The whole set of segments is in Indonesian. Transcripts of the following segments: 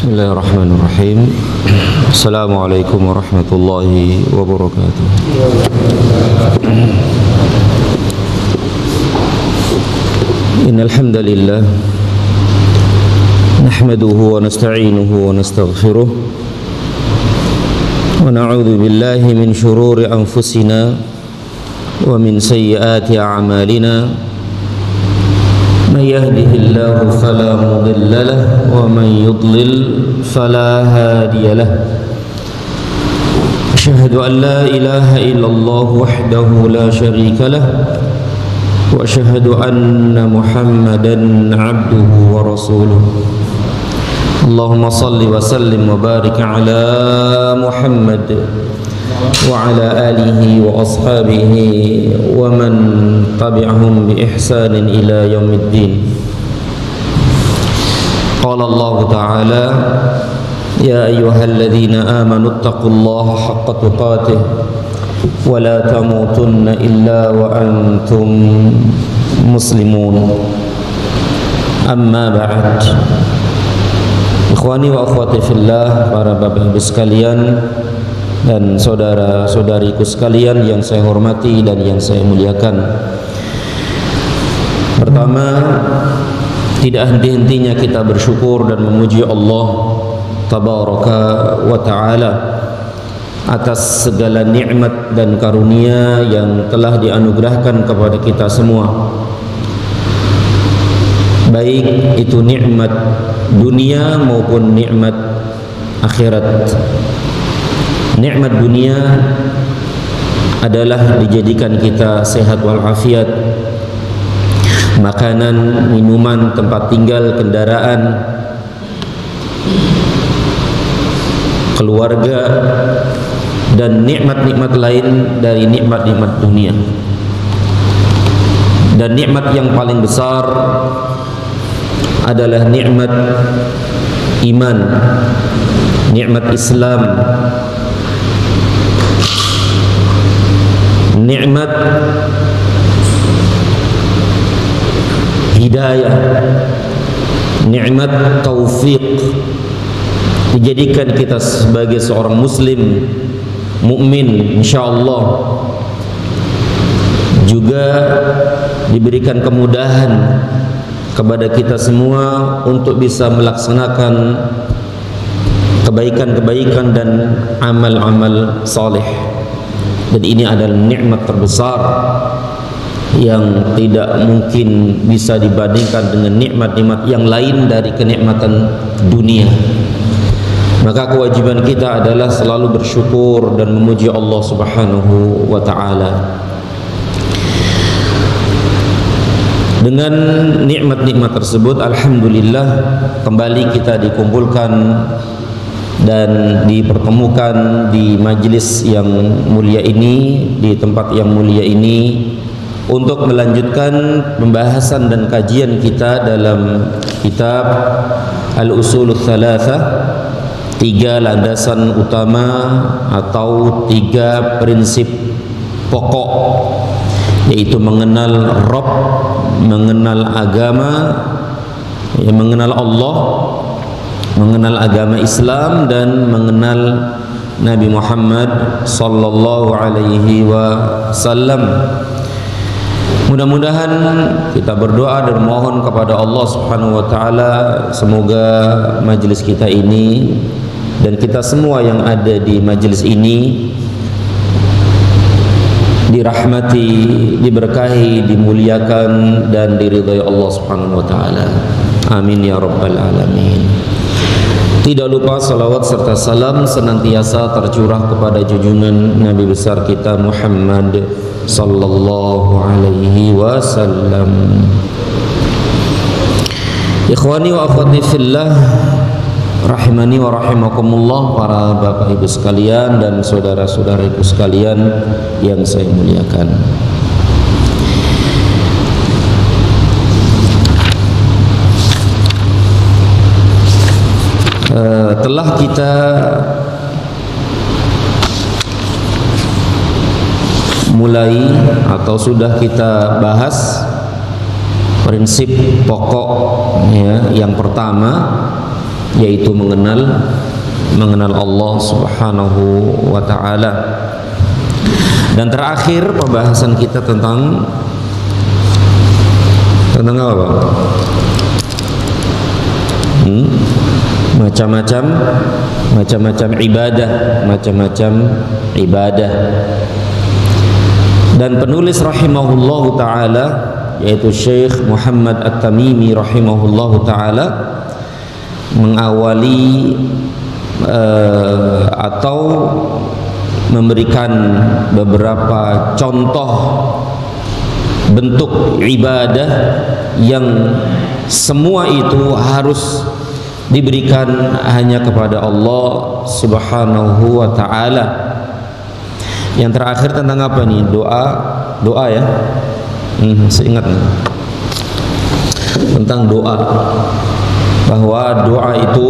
Bismillahirrahmanirrahim. Assalamualaikum warahmatullahi wabarakatuh. Innal hamdalillah nahmaduhu wa nasta'inuhu wa nastaghfiruh wa na'udzu billahi min shururi anfusina wa min sayyiati a'malina. من يهده الله فلا مضل له ومن يضلل فلا هادي له أشهد أن لا إله إلا الله وحده لا شريك له وأشهد أن محمدا عبده ورسوله اللهم صل وسلم وبارك على محمد وعلى آله وأصحابه ومن تبعهم بإحسان إلى يوم الدين. قال الله تعالى: يا أيها الذين آمنوا اتقوا الله حق تقاته ولا تموتن إلا وأنتم مسلمون. أما بعد. Ikhwani wa akhwati fillah, para bapak ibu sekalian dan saudara-saudariku sekalian yang saya hormati dan yang saya muliakan. Pertama, tidak henti-hentinya kita bersyukur dan memuji Allah Tabaraka wa Ta'ala atas segala nikmat dan karunia yang telah dianugerahkan kepada kita semua, baik itu nikmat dunia maupun nikmat akhirat. Nikmat dunia adalah dijadikan kita sehat walafiat, makanan, minuman, tempat tinggal, kendaraan, keluarga, dan nikmat-nikmat lain dari nikmat-nikmat dunia. Dan nikmat yang paling besar adalah nikmat iman, nikmat Islam, nikmat hidayah, nikmat taufik, dijadikan kita sebagai seorang muslim mukmin insyaallah, juga diberikan kemudahan kepada kita semua untuk bisa melaksanakan kebaikan-kebaikan dan amal-amal saleh. Dan ini adalah nikmat terbesar yang tidak mungkin bisa dibandingkan dengan nikmat-nikmat yang lain dari kenikmatan dunia. Maka kewajiban kita adalah selalu bersyukur dan memuji Allah Subhanahu wa Ta'ala. Dengan nikmat-nikmat tersebut, alhamdulillah, kembali kita dikumpulkan dan dipertemukan di majlis yang mulia ini, di tempat yang mulia ini, untuk melanjutkan pembahasan dan kajian kita dalam kitab Al-Usulul Thalathah, 3 landasan utama atau 3 prinsip pokok, yaitu mengenal Rabb, mengenal agama, mengenal Allah, mengenal agama Islam, dan mengenal Nabi Muhammad sallallahu alaihi wasallam. Mudah-mudahan kita berdoa dan mohon kepada Allah Subhanahu wa Ta'ala, semoga majelis kita ini dan kita semua yang ada di majelis ini dirahmati, diberkahi, dimuliakan dan diridhai Allah Subhanahu wa Ta'ala. Amin ya rabbal alamin. Tidak lupa salawat serta salam senantiasa tercurah kepada junjungan Nabi besar kita Muhammad sallallahu alaihi wasallam. Ikhwani wa akhwati fillah, rahimani wa rahimakumullah, para bapak ibu sekalian dan saudara-saudariku sekalian yang saya muliakan. Telah kita mulai atau sudah kita bahas prinsip pokok ya, yang pertama yaitu mengenal Allah Subhanahu wa ta'ala. Dan terakhir pembahasan kita tentang apa? Macam-macam ibadah. Dan penulis rahimahullahu ta'ala, yaitu Syekh Muhammad At-Tamimi rahimahullahu ta'ala, mengawali atau memberikan beberapa contoh bentuk ibadah yang semua itu harus diberikan hanya kepada Allah Subhanahu wa ta'ala. Yang terakhir tentang apa nih? Doa ya. Seingat tentang doa, bahwa doa itu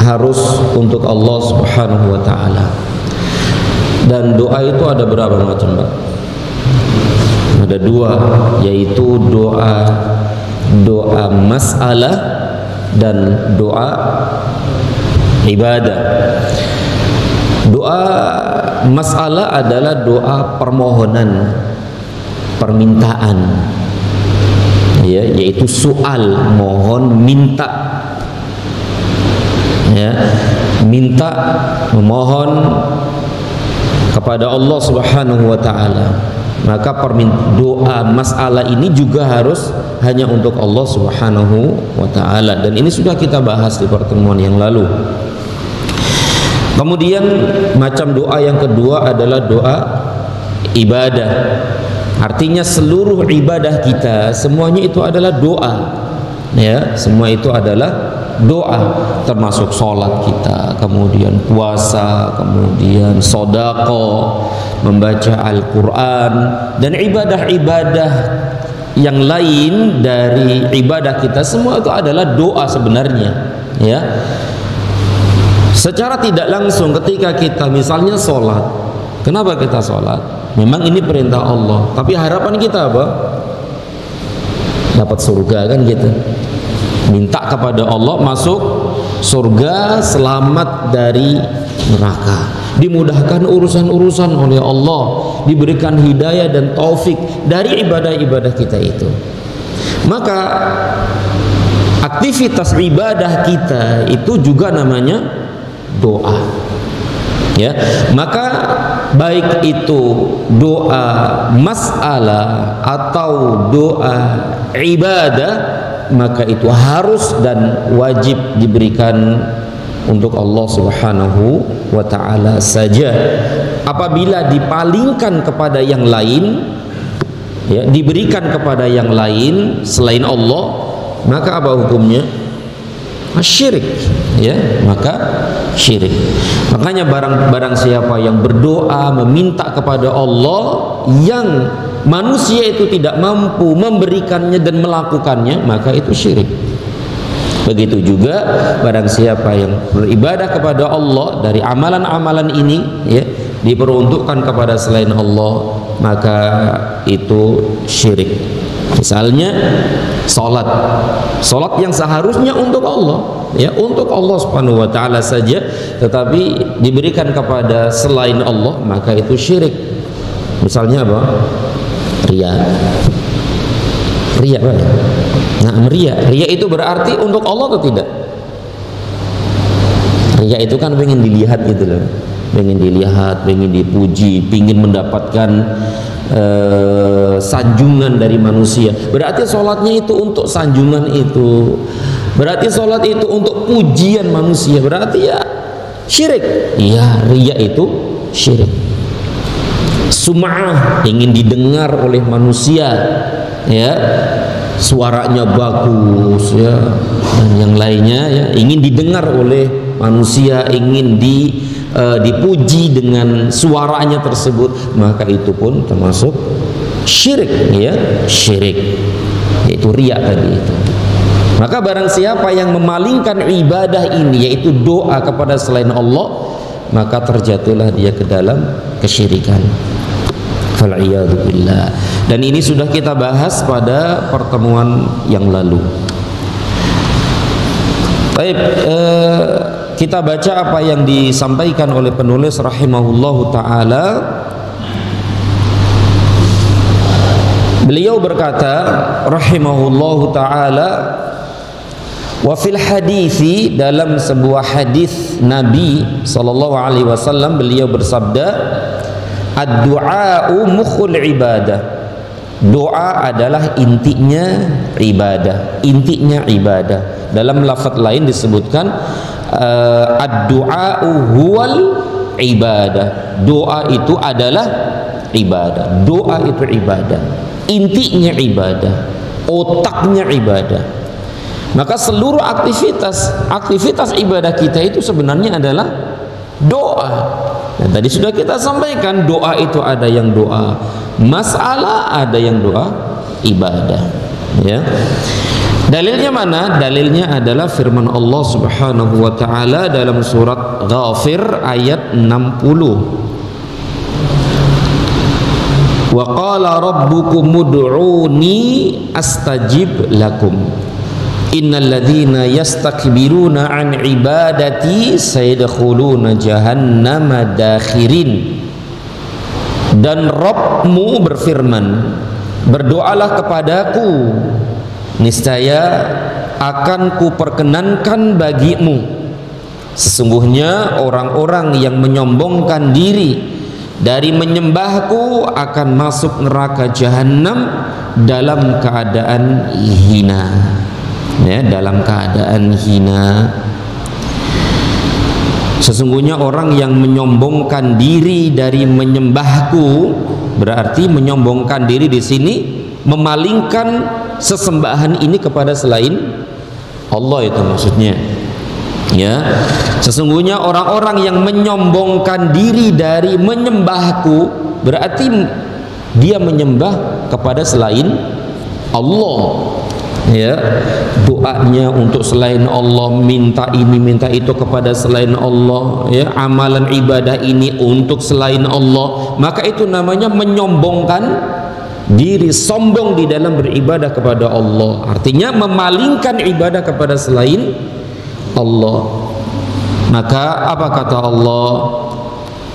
harus untuk Allah Subhanahu wa ta'ala. Dan doa itu ada berapa macam, Pak? Ada dua, yaitu doa masalah dan doa ibadah. Doa masalah adalah doa permohonan, permintaan, ya, yaitu soal, mohon, minta, ya, minta, memohon kepada Allah Subhanahu wa ta'ala. Maka doa masalah ini juga harus hanya untuk Allah Subhanahu wa ta'ala, dan ini sudah kita bahas di pertemuan yang lalu. Kemudian macam doa yang kedua adalah doa ibadah. Artinya seluruh ibadah kita semuanya itu adalah doa, ya, semua itu adalah doa, termasuk sholat kita, kemudian puasa, kemudian sedekah, membaca Al-Quran, dan ibadah-ibadah yang lain dari ibadah kita, semua itu adalah doa sebenarnya, ya. Secara tidak langsung ketika kita misalnya sholat, kenapa kita sholat? Memang ini perintah Allah, tapi harapan kita apa? Dapat surga, kan gitu. Minta kepada Allah masuk surga, selamat dari neraka, dimudahkan urusan-urusan oleh Allah, diberikan hidayah dan taufik dari ibadah-ibadah kita itu. Maka aktivitas ibadah kita itu juga namanya doa, ya. Maka baik itu doa masalah atau doa ibadah, maka itu harus dan wajib diberikan untuk Allah Subhanahu wa ta'ala saja. Apabila dipalingkan kepada yang lain, ya, diberikan kepada yang lain selain Allah, maka apa hukumnya? Syirik, ya, maka syirik. Makanya barang siapa yang berdoa meminta kepada Allah yang manusia itu tidak mampu memberikannya dan melakukannya, maka itu syirik. Begitu juga barang siapa yang beribadah kepada Allah dari amalan-amalan ini, ya, diperuntukkan kepada selain Allah, maka itu syirik. Misalnya salat yang seharusnya untuk Allah, ya, untuk Allah Subhanahu wa ta'ala saja, tetapi diberikan kepada selain Allah, maka itu syirik. Misalnya apa? Riya, Pak. Nah, riya itu berarti untuk Allah atau tidak? Riya itu kan pengen dilihat gitu loh, pengen dilihat, pengen dipuji, pengen mendapatkan sanjungan dari manusia. Berarti sholatnya itu untuk sanjungan itu, berarti sholat itu untuk pujian manusia, berarti ya syirik. Iya, riya itu syirik. Sum'ah, ingin didengar oleh manusia, ya, suaranya bagus, ya, dan yang lainnya, ya, ingin didengar oleh manusia, ingin dipuji dengan suaranya tersebut, maka itu pun termasuk syirik, ya, syirik, yaitu riya tadi itu. Maka barang siapa yang memalingkan ibadah ini, yaitu doa, kepada selain Allah, maka terjatuhlah dia ke dalam kesyirikan. Fal'iyadzubillah. Dan ini sudah kita bahas pada pertemuan yang lalu. Baik, kita baca apa yang disampaikan oleh penulis rahimahullahu ta'ala. Beliau berkata rahimahullahu ta'ala, wa fil hadithi, dalam sebuah hadis Nabi sallallahu alaihi wasallam beliau bersabda, ad-du'a'u mukhul ibadah. Doa adalah intinya ibadah, intinya ibadah. Dalam lafaz lain disebutkan ad-du'a'u huwal ibadah. Doa itu adalah ibadah. Doa itu ibadah. Intinya ibadah, otaknya ibadah. Maka seluruh aktivitas ibadah kita itu sebenarnya adalah doa. Dan tadi sudah kita sampaikan, doa itu ada yang doa masalah, ada yang doa ibadah, ya. Dalilnya mana? Dalilnya adalah firman Allah Subhanahu wa taala dalam surat Ghafir ayat 60. Wa qala rabbukum ud'uni astajib lakum. Innal ladzina yastakbiruna an ibadati sayadkhuluna jahannama dakhirin. Dan Rabbmu berfirman, berdoalah kepadaku, niscaya akan kuperkenankan bagimu. Sesungguhnya orang-orang yang menyombongkan diri dari menyembahku akan masuk neraka jahanam dalam keadaan hina, ya, dalam keadaan hina. Sesungguhnya orang yang menyombongkan diri dari menyembahku, berarti menyombongkan diri di sini memalingkan sesembahan ini kepada selain Allah, itu maksudnya, ya. Sesungguhnya orang-orang yang menyombongkan diri dari menyembahku, berarti dia menyembah kepada selain Allah, ya. Doanya untuk selain Allah, minta ini minta itu kepada selain Allah, ya. Amalan ibadah ini untuk selain Allah, maka itu namanya menyombongkan diri, sombong di dalam beribadah kepada Allah. Artinya memalingkan ibadah kepada selain Allah. Maka apa kata Allah?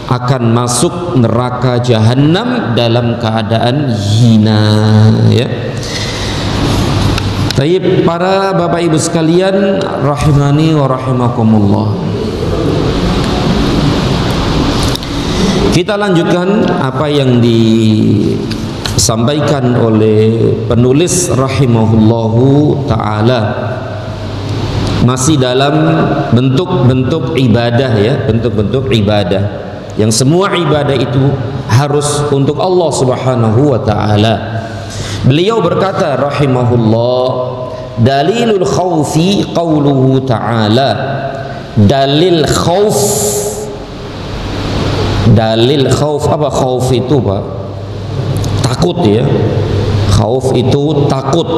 Akan masuk neraka jahanam dalam keadaan hina, ya. Baik, para bapak ibu sekalian rahimani wa rahimakumullah, kita lanjutkan apa yang disampaikan oleh penulis rahimahullahu ta'ala, masih dalam bentuk-bentuk ibadah, ya, bentuk-bentuk ibadah yang semua ibadah itu harus untuk Allah Subhanahu wa ta'ala. Beliau berkata rahimahullah, dalilul khawfi qauluhu ta'ala. Dalil khauf, dalil khauf, apa khauf itu, Pak? Takut, ya. Khauf itu takut.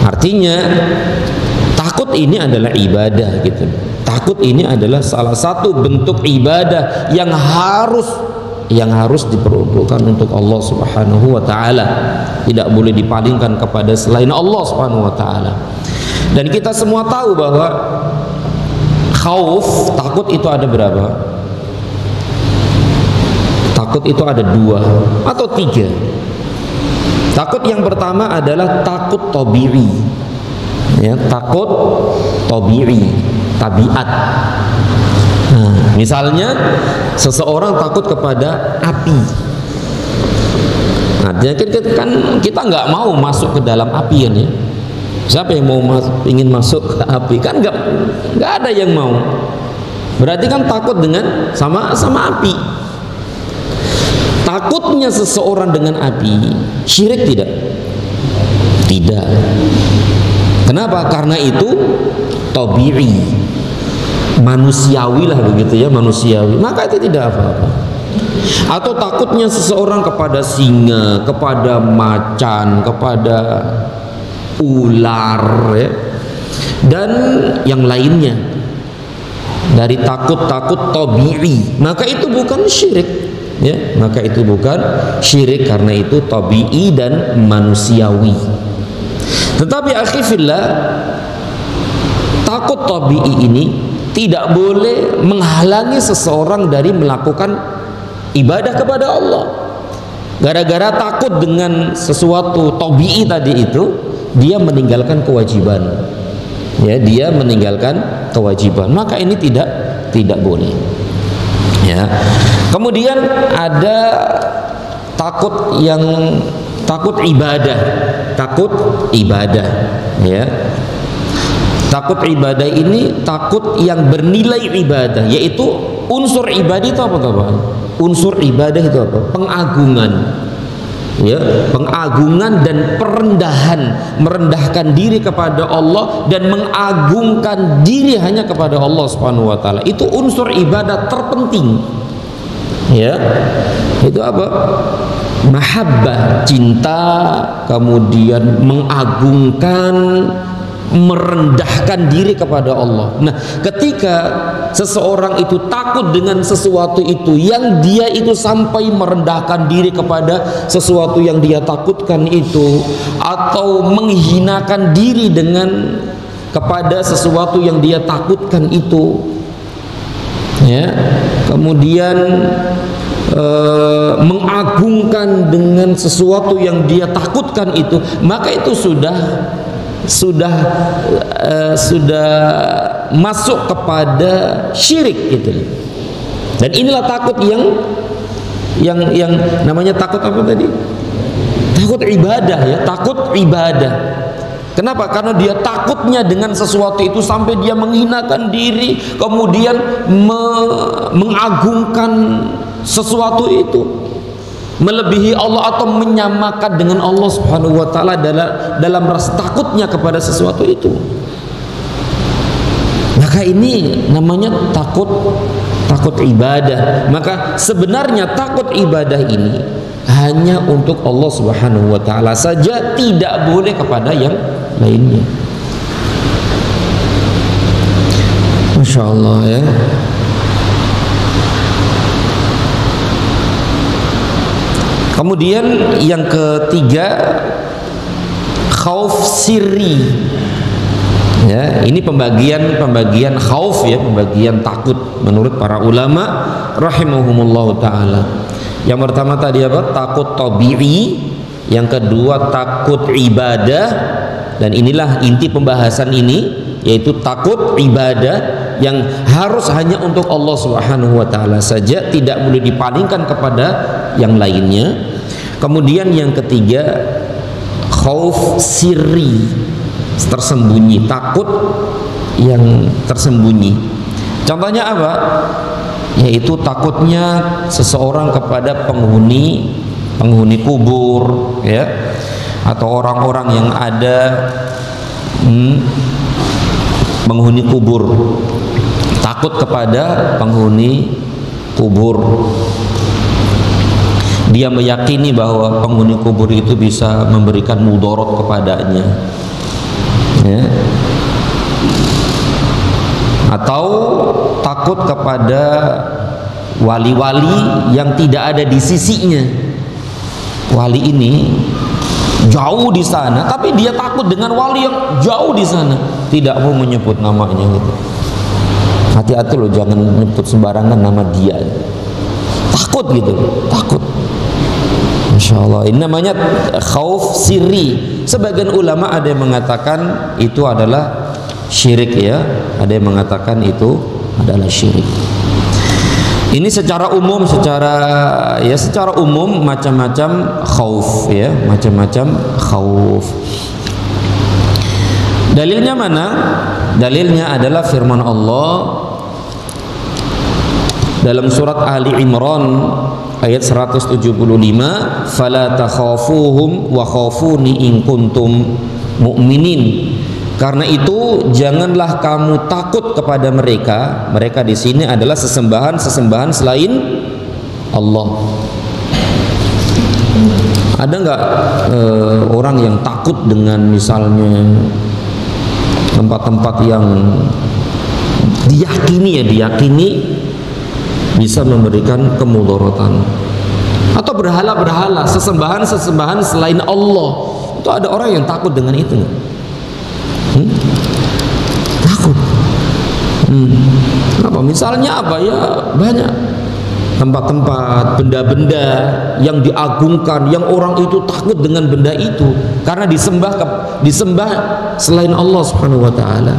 Artinya takut ini adalah ibadah, gitu. Takut ini adalah salah satu bentuk ibadah yang harus diperuntukkan untuk Allah Subhanahu wa ta'ala, tidak boleh dipalingkan kepada selain Allah Subhanahu wa ta'ala. Dan kita semua tahu bahwa khauf, takut itu ada berapa? Takut itu ada 2 atau 3. Takut yang pertama adalah takut tabi'i, ya, takut tabi'i, tabiat. Nah, misalnya seseorang takut kepada api. Nah, kan kita nggak mau masuk ke dalam api, ya. Siapa yang mau ingin masuk ke api? Kan nggak ada yang mau. Berarti kan takut dengan sama api. Takutnya seseorang dengan api syirik tidak? Tidak. Kenapa? Karena itu tabi'i, manusiawi lah, begitu, ya, manusiawi, maka itu tidak apa-apa. Atau takutnya seseorang kepada singa, kepada macan, kepada ular, ya, dan yang lainnya dari takut-takut tabi'i, maka itu bukan syirik, ya, maka itu bukan syirik karena itu tabi'i dan manusiawi. Tetapi akhi fillah, takut tabi'i ini tidak boleh menghalangi seseorang dari melakukan ibadah kepada Allah. Gara-gara takut dengan sesuatu tabi'i tadi itu, dia meninggalkan kewajiban. Ya, dia meninggalkan kewajiban. Maka ini tidak boleh. Ya. Kemudian ada takut yang takut ibadah, ya. Takut ibadah ini takut yang bernilai ibadah, yaitu unsur ibadah itu apa teman? Unsur ibadah itu apa? Pengagungan, ya, pengagungan dan perendahan, merendahkan diri kepada Allah dan mengagungkan diri hanya kepada Allah Subhanahu wa taala. Itu unsur ibadah terpenting. Ya. Itu apa? Mahabbah, cinta, kemudian mengagungkan, merendahkan diri kepada Allah. Nah, ketika seseorang itu takut dengan sesuatu itu, yang dia itu sampai merendahkan diri kepada sesuatu yang dia takutkan itu, atau menghinakan diri dengan kepada sesuatu yang dia takutkan itu, ya, kemudian mengagungkan dengan sesuatu yang dia takutkan itu, maka itu sudah masuk kepada syirik gitu. Dan inilah takut yang namanya takut apa tadi? Takut ibadah, ya, takut ibadah. Kenapa? Karena dia takutnya dengan sesuatu itu sampai dia menghinakan diri, kemudian mengagungkan sesuatu itu, melebihi Allah atau menyamakan dengan Allah Subhanahu wa taala dalam rasa takutnya kepada sesuatu itu. Maka ini namanya takut ibadah. Maka sebenarnya takut ibadah ini hanya untuk Allah Subhanahu wa taala saja, tidak boleh kepada yang lainnya. Masya Allah, ya. Kemudian yang ketiga, khauf sirri. Ya, ini pembagian khauf, ya, pembagian takut menurut para ulama rahimahumullah taala. Yang pertama tadi apa? Takut tabi'i. Yang kedua takut ibadah, dan inilah inti pembahasan ini, yaitu takut ibadah yang harus hanya untuk Allah Subhanahu wa taala saja, tidak boleh dipalingkan kepada yang lainnya. Kemudian yang ketiga, khauf sirri, tersembunyi, takut yang tersembunyi. Contohnya apa? Yaitu takutnya seseorang kepada penghuni kubur, ya, atau orang-orang yang ada penghuni kubur. Takut kepada penghuni kubur. Dia meyakini bahwa penghuni kubur itu bisa memberikan mudarat kepadanya, ya. Atau takut kepada wali-wali yang tidak ada di sisinya. Wali ini jauh di sana, tapi dia takut dengan wali yang jauh di sana, tidak mau menyebut namanya gitu. Hati-hati loh, jangan menyebut sembarangan nama dia. Takut gitu, takut. Masya Allah, ini namanya khauf sirri. Sebagian ulama ada yang mengatakan itu adalah syirik, ya. Ada yang mengatakan itu adalah syirik. Ini secara umum, secara umum macam-macam khauf, ya, macam-macam khauf. Dalilnya mana? Dalilnya adalah firman Allah dalam surat Ali Imran ayat 175, fala takhafuhum wa khafuni in kuntum mu'minin. Karena itu janganlah kamu takut kepada mereka. Mereka di sini adalah sesembahan selain Allah. Ada nggak orang yang takut dengan misalnya tempat-tempat yang diyakini bisa memberikan kemudaratan, atau berhala-berhala, sesembahan selain Allah? Itu ada orang yang takut dengan itu. Takut. Apa misalnya apa ya, banyak tempat-tempat, benda-benda yang diagungkan, yang orang itu takut dengan benda itu karena disembah selain Allah Subhanahu wa taala,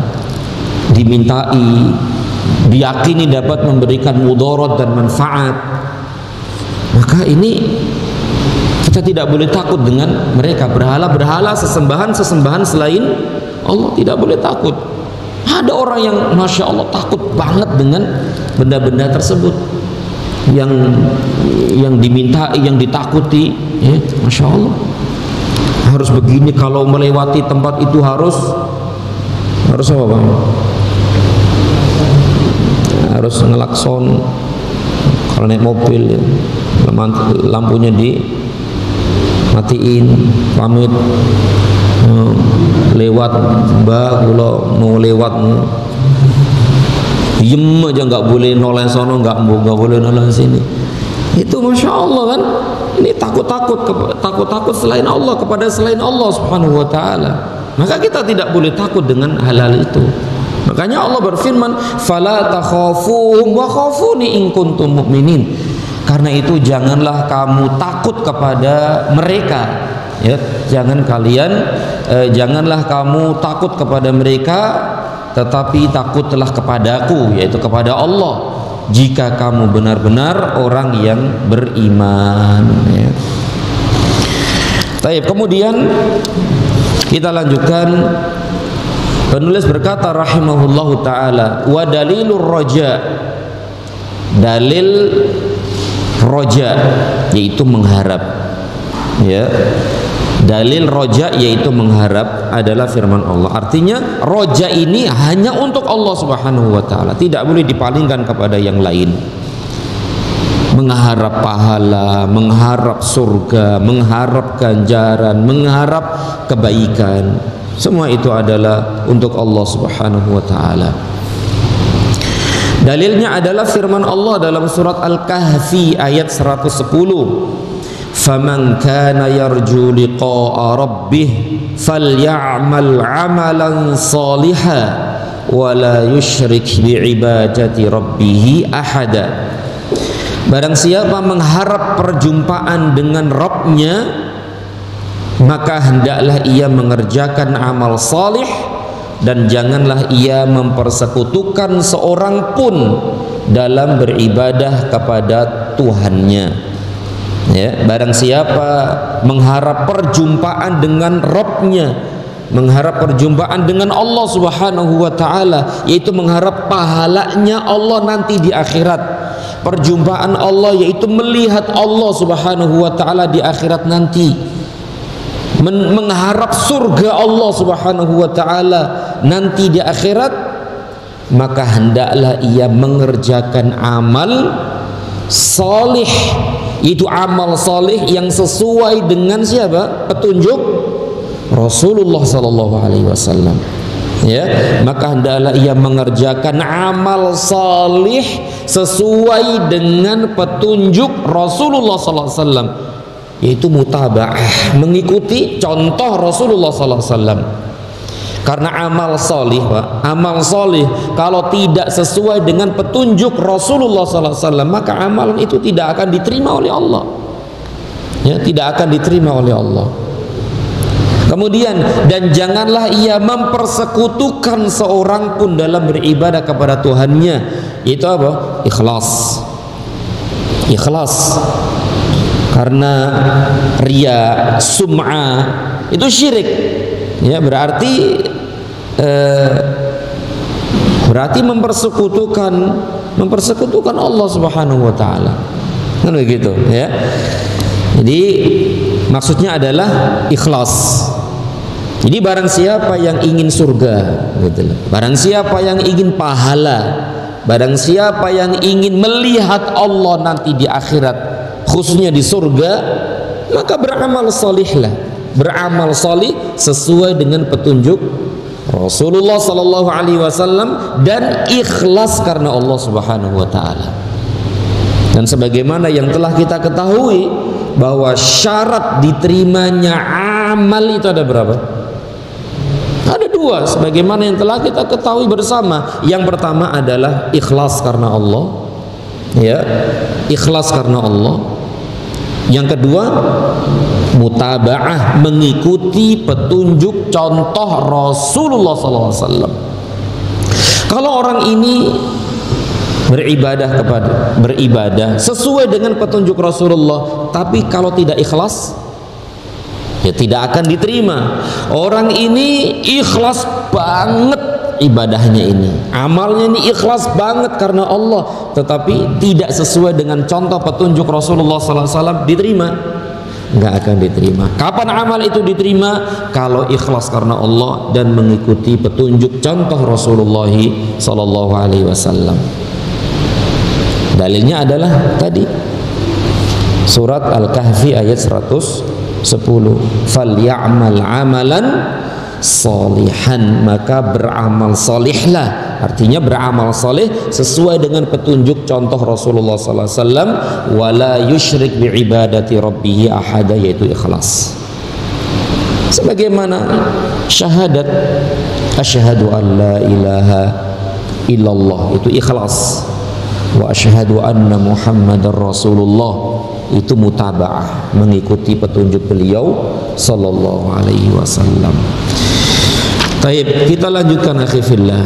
dimintai, diyakini dapat memberikan mudarat dan manfaat. Maka ini kita tidak boleh takut dengan mereka. Berhala-berhala, sesembahan selain Allah tidak boleh takut. Ada orang yang Masya Allah takut banget dengan benda-benda tersebut, yang dimintai, yang ditakuti, ya, Masya Allah harus begini, kalau melewati tempat itu harus apa Bang? Harus ngelakson kalau naik mobil, ya, lampunya dimatiin, pamit, lewat mbak, kalau mau lewat diem aja, nggak boleh noleh sono, nggak boleh noleh sini. Itu Masya Allah kan, ini takut selain Allah, kepada selain Allah Subhanahu wa ta'ala. Maka kita tidak boleh takut dengan hal-hal itu. Makanya Allah berfirman, fala takhafuhum wa khafuni in kuntum mu'minin. Karena itu janganlah kamu takut kepada mereka, ya, janganlah kamu takut kepada mereka, tetapi takutlah kepadaku, yaitu kepada Allah, jika kamu benar-benar orang yang beriman, ya. Baik, kemudian kita lanjutkan. Penulis berkata rahimahullahu ta'ala, wa dalilur roja, dalil roja yaitu mengharap, ya. Dalil roja yaitu mengharap adalah firman Allah. Artinya roja ini hanya untuk Allah Subhanahu wa ta'ala, tidak boleh dipalingkan kepada yang lain. Mengharap pahala, mengharap surga, mengharap ganjaran, mengharap kebaikan, semua itu adalah untuk Allah Subhanahu wa ta'ala. Dalilnya adalah firman Allah dalam surat Al-Kahfi ayat 110. Faman kana yarju liqa'a rabbih falya'mal 'amalan shalihan wa la yusyrik bi'ibadati rabbih ahada. Barang siapa mengharap perjumpaan dengan Rabbnya, maka hendaklah ia mengerjakan amal salih dan janganlah ia mempersekutukan seorang pun dalam beribadah kepada Tuhannya. Ya, barang siapa mengharap perjumpaan dengan Rabbnya, mengharap perjumpaan dengan Allah Subhanahu wa ta'ala, yaitu mengharap pahalanya Allah nanti di akhirat, perjumpaan Allah yaitu melihat Allah Subhanahu wa ta'ala di akhirat nanti, mengharap surga Allah Subhanahu wa ta'ala nanti di akhirat, maka hendaklah ia mengerjakan amal salih, itu amal salih yang sesuai dengan siapa? Petunjuk Rasulullah sallallahu alaihi wasallam, ya. Maka hendaklah ia mengerjakan amal salih sesuai dengan petunjuk Rasulullah sallallahu alaihi wasallam, yaitu mutaba'ah, mengikuti contoh Rasulullah sallallahu alaihi wasallam. Karena amal salih, Pak, amal salih kalau tidak sesuai dengan petunjuk Rasulullah sallallahu alaihi wasallam, maka amalan itu tidak akan diterima oleh Allah, ya, tidak akan diterima oleh Allah. Kemudian, dan janganlah ia mempersekutukan seorang pun dalam beribadah kepada Tuhannya, yaitu apa? Ikhlas. Karena riya, sum'ah itu syirik, ya, berarti mempersekutukan Allah Subhanahu wa ta'ala, kan begitu, ya. Jadi maksudnya adalah ikhlas. Jadi barang siapa yang ingin surga, gitu, barang siapa yang ingin pahala, barang siapa yang ingin melihat Allah nanti di akhirat, khususnya di surga, maka beramal salihlah, beramal salih sesuai dengan petunjuk Rasulullah sallallahu alaihi wasallam dan ikhlas karena Allah Subhanahu wa ta'ala. Dan sebagaimana yang telah kita ketahui bahwa syarat diterimanya amal itu ada berapa? Ada dua, sebagaimana yang telah kita ketahui bersama. Yang pertama adalah ikhlas karena Allah, ya, ikhlas karena Allah. Yang kedua, mutaba'ah, mengikuti petunjuk contoh Rasulullah SAW. Kalau orang ini beribadah sesuai dengan petunjuk Rasulullah, tapi kalau tidak ikhlas, ya tidak akan diterima. Orang ini ikhlas banget ibadahnya ini, amalnya ini ikhlas banget karena Allah, tetapi tidak sesuai dengan contoh petunjuk Rasulullah SAW, diterima? Nggak akan diterima. Kapan amal itu diterima? Kalau ikhlas karena Allah dan mengikuti petunjuk contoh Rasulullah SAW. Dalilnya adalah tadi surat Al-Kahfi ayat 110, falyamal amalan salihan, maka beramal salihlah. Artinya beramal salih sesuai dengan petunjuk contoh Rasulullah SAW. Wala yusyrik biibadati rabbih ahada, yaitu ikhlas. Sebagaimana syahadat asyhadu an la ilaha illallah, itu ikhlas. Wa asyhadu anna muhammadar rasulullah, itu mutaba'ah, mengikuti petunjuk beliau sallallahu alaihi wasallam. Taib, kita lanjutkan akhi fillah.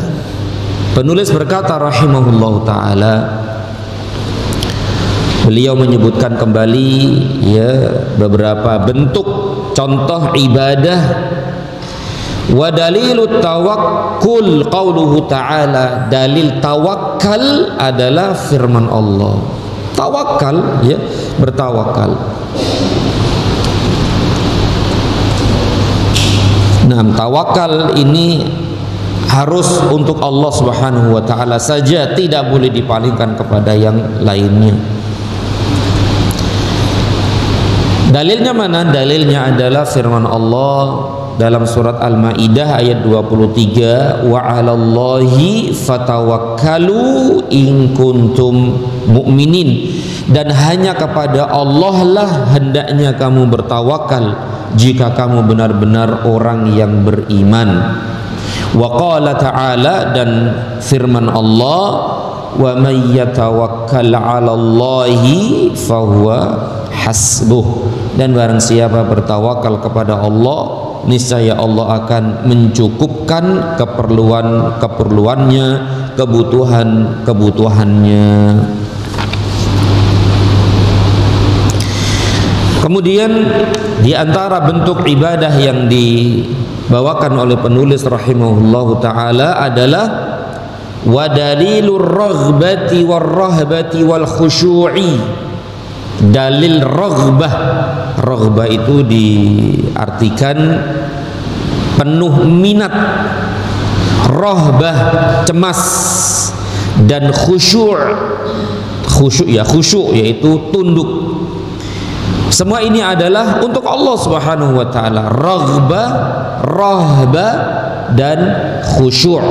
Penulis berkata rahimahullahu ta'ala, beliau menyebutkan kembali ya beberapa bentuk contoh ibadah. Wa dalilut tawakkul qauluhu ta'ala, dalil tawakal adalah firman Allah. Tawakal, ya, bertawakal. Nah, tawakal ini harus untuk Allah Subhanahu wa ta'ala saja, tidak boleh dipalingkan kepada yang lainnya. Dalilnya mana? Dalilnya adalah firman Allah dalam surat Al-Maidah ayat 23, wa 'alallahi fatawakkalu in kuntum mu'minin, dan hanya kepada Allah lah hendaknya kamu bertawakal jika kamu benar-benar orang yang beriman. Wa qala ta'ala, dan firman Allah, wa may yatawakkal 'alallahi fahuwa hasbuh, dan barang siapa bertawakal kepada Allah, niscaya Allah akan mencukupkan keperluannya, kebutuhannya. Kemudian di antara bentuk ibadah yang dibawakan oleh penulis rahimahullahu ta'ala adalah wa dalilur raghbati war rahbati wal khusyu'i. Dalil raghbah, raghbah itu diartikan penuh minat, rahbah cemas, dan khusyuk, khusyuk yaitu tunduk. Semua ini adalah untuk Allah Subhanahu wa ta'ala. Raghbah, rahbah, dan khusyuk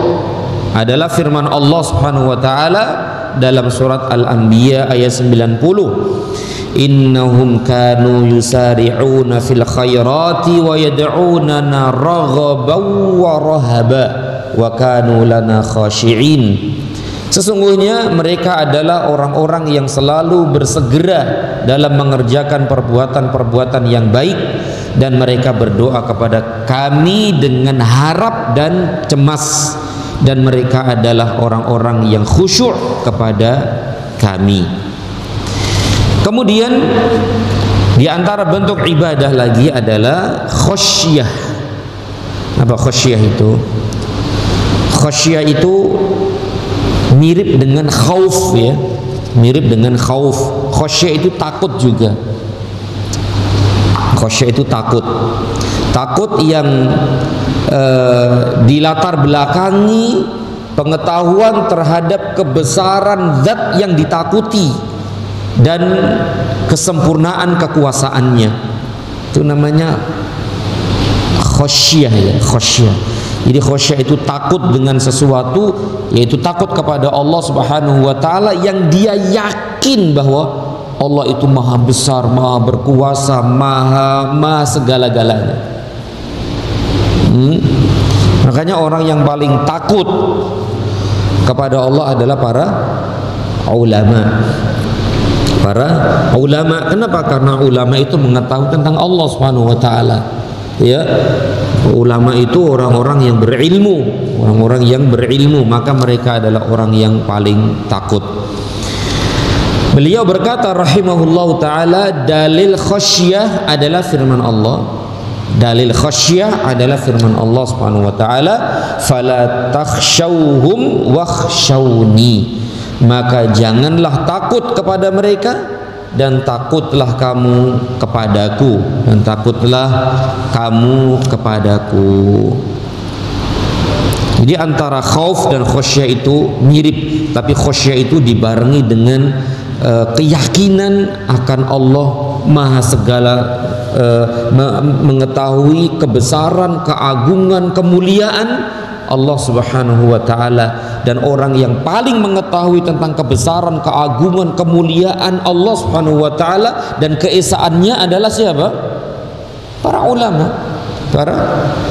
adalah firman Allah Subhanahu wa ta'ala dalam surat Al-Anbiya ayat 90. Innahum kanu yusari'una fil khairati wa yad'unana raghaban wa rahaba wa kanu lana khashi'in. Sesungguhnya mereka adalah orang-orang yang selalu bersegera dalam mengerjakan perbuatan-perbuatan yang baik, dan mereka berdoa kepada kami dengan harap dan cemas, dan mereka adalah orang-orang yang khusyuk kepada kami. Kemudian di antara bentuk ibadah lagi adalah khasyah. Apa khasyah itu? Khasyah itu mirip dengan khauf, ya, mirip dengan khauf. Khasyah itu takut juga. Khasyah itu takut. Takut yang dilatar belakangi pengetahuan terhadap kebesaran zat yang ditakuti dan kesempurnaan kekuasaannya. Itu namanya khasyah, ya, khasyah. Jadi khasyah itu takut dengan sesuatu, yaitu takut kepada Allah Subhanahu wa ta'ala yang dia yakin bahwa Allah itu maha besar, maha berkuasa, maha segala-galanya. Makanya orang yang paling takut kepada Allah adalah para ulama. Para ulama, kenapa? Karena ulama itu mengetahui tentang Allah Subhanahu wa taala. Ya. Ulama itu orang-orang yang berilmu, orang-orang yang berilmu, maka mereka adalah orang yang paling takut. Beliau berkata rahimahullahu taala, dalil khasyah adalah firman Allah. Dalil khasyah adalah firman Allah Subhanahu wa taala, fala takhshawhum wakhshawni. Maka janganlah takut kepada mereka dan takutlah kamu kepadaku, dan takutlah kamu kepadaku. Jadi antara khauf dan khasyah itu mirip, tapi khasyah itu dibarengi dengan keyakinan akan Allah Maha segala, mengetahui kebesaran, keagungan, kemuliaan Allah Subhanahu wa taala. Dan orang yang paling mengetahui tentang kebesaran, keagungan, kemuliaan Allah Subhanahu wa taala dan keesaannya adalah siapa? Para ulama. Para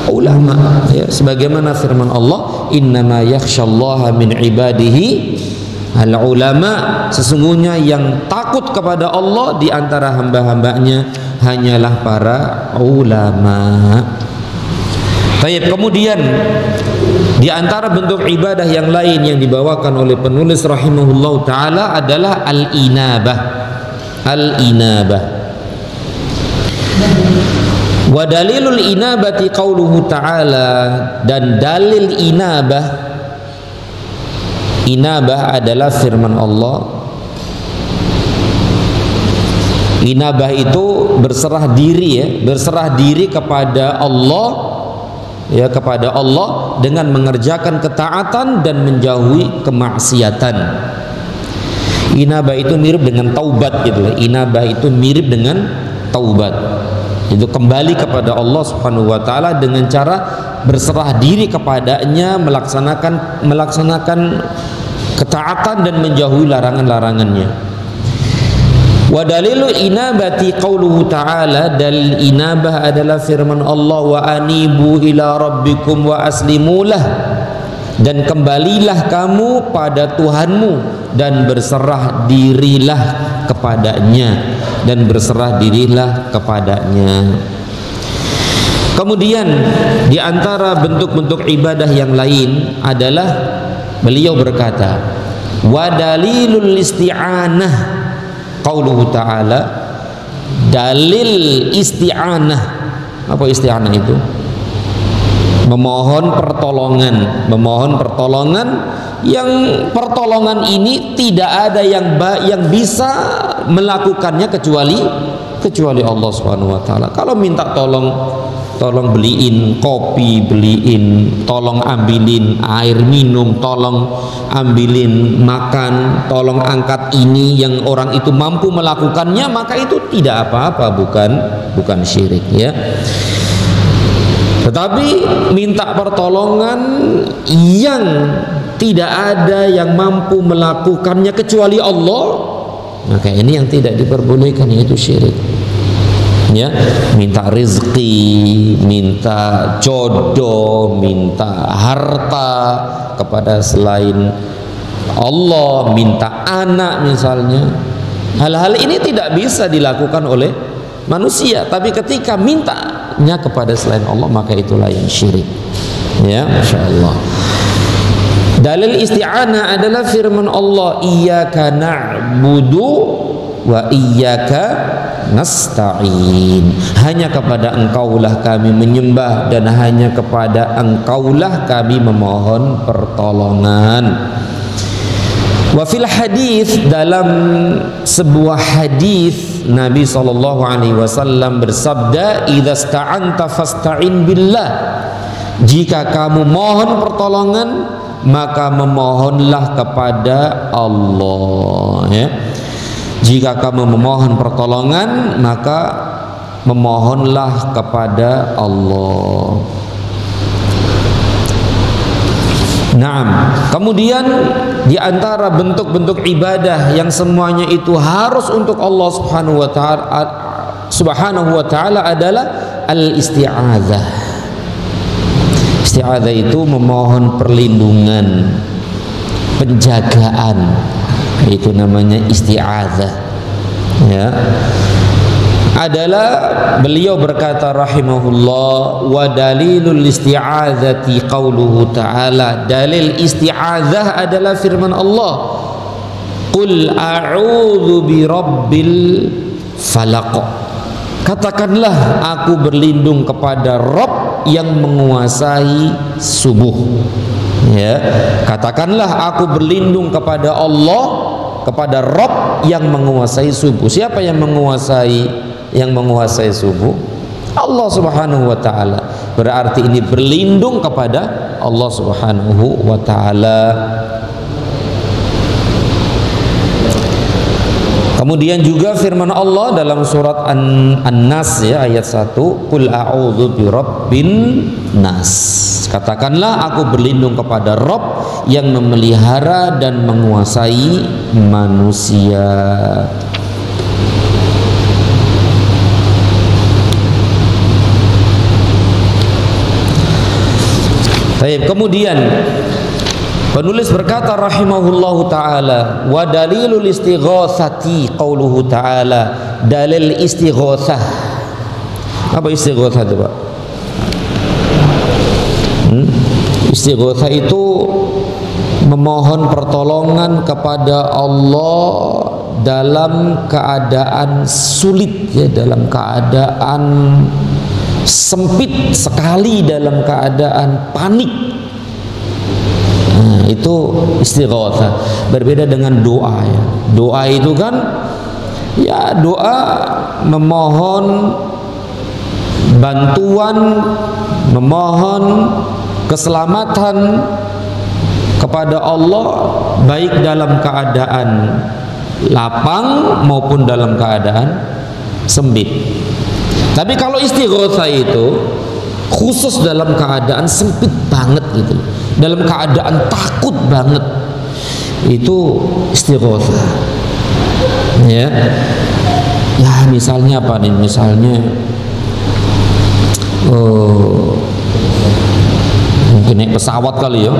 ulama, ya, sebagaimana firman Allah, innama yakhsyallaha min ibadihi al-ulama. Sesungguhnya yang takut kepada Allah di antara hamba-hambanya hanyalah para ulama. Baik, kemudian di antara bentuk ibadah yang lain yang dibawakan oleh penulis rahimahullah taala adalah al-inabah. Al-inabah. Wa dalilul inabati qauluhu ta'ala, dan dalil inabah, inabah adalah firman Allah. Inabah itu berserah diri, ya, berserah diri kepada Allah, ya, kepada Allah dengan mengerjakan ketaatan dan menjauhi kemaksiatan. Inabah itu mirip dengan taubat gitu. Inabah itu mirip dengan taubat. Itu kembali kepada Allah Subhanahu wa taala dengan cara berserah diri kepadanya, melaksanakan ketaatan dan menjauhi larangan-larangannya. Wa dalilu inabati qauluhu ta'ala, dalil inabah adalah firman Allah, wa anibu ila rabbikum wa aslimulah, dan kembalilah kamu pada Tuhanmu dan berserah dirilah kepadanya, dan berserah dirilah kepadanya. Kemudian di antara bentuk-bentuk ibadah yang lain adalah beliau berkata, wa dalilul isti'anah qauluhu ta'ala, dalil isti'anah. Apa isti'anah itu? Memohon pertolongan, memohon pertolongan, yang pertolongan ini tidak ada yang bisa melakukannya kecuali Allah Subhanahu wa taala. Kalau minta tolong beliin kopi, tolong ambilin air minum, tolong ambilin makan, tolong angkat ini, yang orang itu mampu melakukannya, maka itu tidak apa-apa, bukan syirik, ya. Tetapi minta pertolongan yang tidak ada yang mampu melakukannya kecuali Allah, maka ini yang tidak diperbolehkan, yaitu syirik. Ya, minta rezeki, minta jodoh, minta harta kepada selain Allah, minta anak misalnya. Hal-hal ini tidak bisa dilakukan oleh manusia, tapi ketika mintanya kepada selain Allah, maka itulah yang syirik. Ya, Masya Allah. Dalil isti'anah adalah firman Allah, iyyaka na'budu wa iyyaka nasta'in. Hanya kepada Engkaulah kami menyembah dan hanya kepada Engkaulah kami memohon pertolongan. Wa fil hadis, dalam sebuah hadis Nabi SAW bersabda, idza sta'anta fasta'in billah. Jika kamu mohon pertolongan, maka memohonlah kepada Allah, ya. Jika kamu memohon pertolongan, maka memohonlah kepada Allah. Nah, kemudian di antara bentuk-bentuk ibadah yang semuanya itu harus untuk Allah Subhanahu wa taala adalah al-isti'adzah. Isti'adzah itu memohon perlindungan, penjagaan, itu namanya isti'adzah. Ya. Adalah beliau berkata rahimahullah, wa dalilul isti'adzati qauluhu ta'ala, dalil isti'adzah adalah firman Allah, qul a'udzu birabbil falaq, katakanlah aku berlindung kepada Rabb yang menguasai subuh. Ya, katakanlah aku berlindung kepada Allah, kepada Rabb yang menguasai subuh. Siapa yang menguasai subuh? Allah Subhanahu wa taala. Berarti ini berlindung kepada Allah Subhanahu wa taala. Kemudian juga firman Allah dalam surat An-Nas ya, ayat 1, qul a'udzu birabbin nas, katakanlah aku berlindung kepada Rabb yang memelihara dan menguasai manusia. Baik, kemudian penulis berkata rahimahullahu ta'ala, wa dalilul istighatsati qauluhu ta'ala, dalil istighatsah. Apa istighatsah itu, Pak? Istighatsah itu memohon pertolongan kepada Allah dalam keadaan sulit, ya, dalam keadaan sempit sekali, dalam keadaan panik. Nah, itu istighatsah. Berbeda dengan doa ya. Doa itu kan ya doa memohon bantuan, memohon keselamatan kepada Allah baik dalam keadaan lapang maupun dalam keadaan sempit. Tapi kalau istighatsah itu khusus dalam keadaan sempit banget gitu, dalam keadaan takut banget, itu istighatsah. Ya, ya misalnya apa nih? Misalnya mungkin naik pesawat kali ya,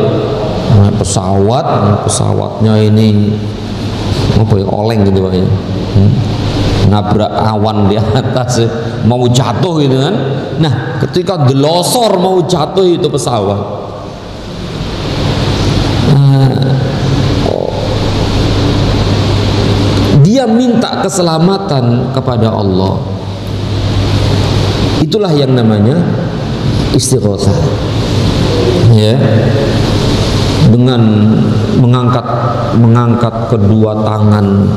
naik pesawatnya ini apa ya, oleng gitu Pak ya, nabrak awan di atas, mau jatuh gitu kan. Nah, ketika delosor mau jatuh itu pesawat, dia minta keselamatan kepada Allah. Itulah yang namanya istighatsah. Ya, dengan mengangkat kedua tangan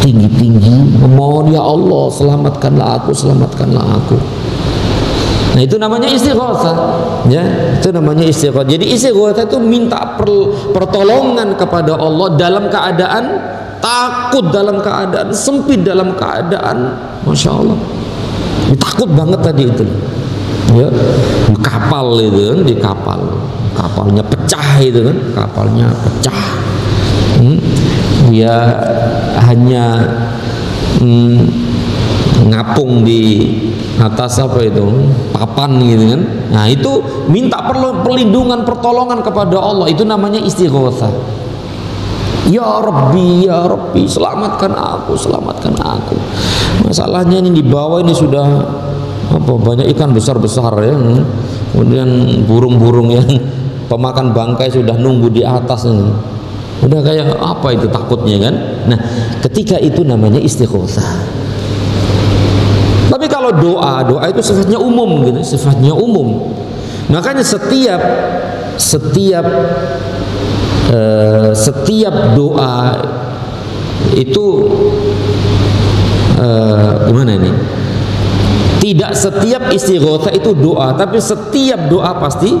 tinggi-tinggi memohon, ya Allah selamatkanlah aku, selamatkanlah aku. Nah, itu namanya istighatsah. Ya, itu namanya istighatsah. Jadi istighatsah itu minta pertolongan kepada Allah dalam keadaan takut, dalam keadaan sempit, dalam keadaan Masya Allah takut banget tadi itu. Ya, di kapal itu kan, di kapalnya pecah itu kan, kapalnya pecah. Dia hanya ngapung di atas apa itu, papan gitu kan. Nah, itu minta perlindungan, pertolongan kepada Allah, itu namanya istighatsah. Ya Rabbi, ya Rabbi, selamatkan aku, selamatkan aku. Masalahnya ini di bawah ini sudah apa, banyak ikan besar-besar ya, kemudian burung-burung yang pemakan bangkai sudah nunggu di atas ini. Udah kayak apa itu takutnya kan. Nah, ketika itu namanya istighatsah. Tapi kalau doa itu sifatnya umum gitu, sifatnya umum. Makanya setiap doa itu gimana ini? Tidak setiap istighatsah itu doa, tapi setiap doa pasti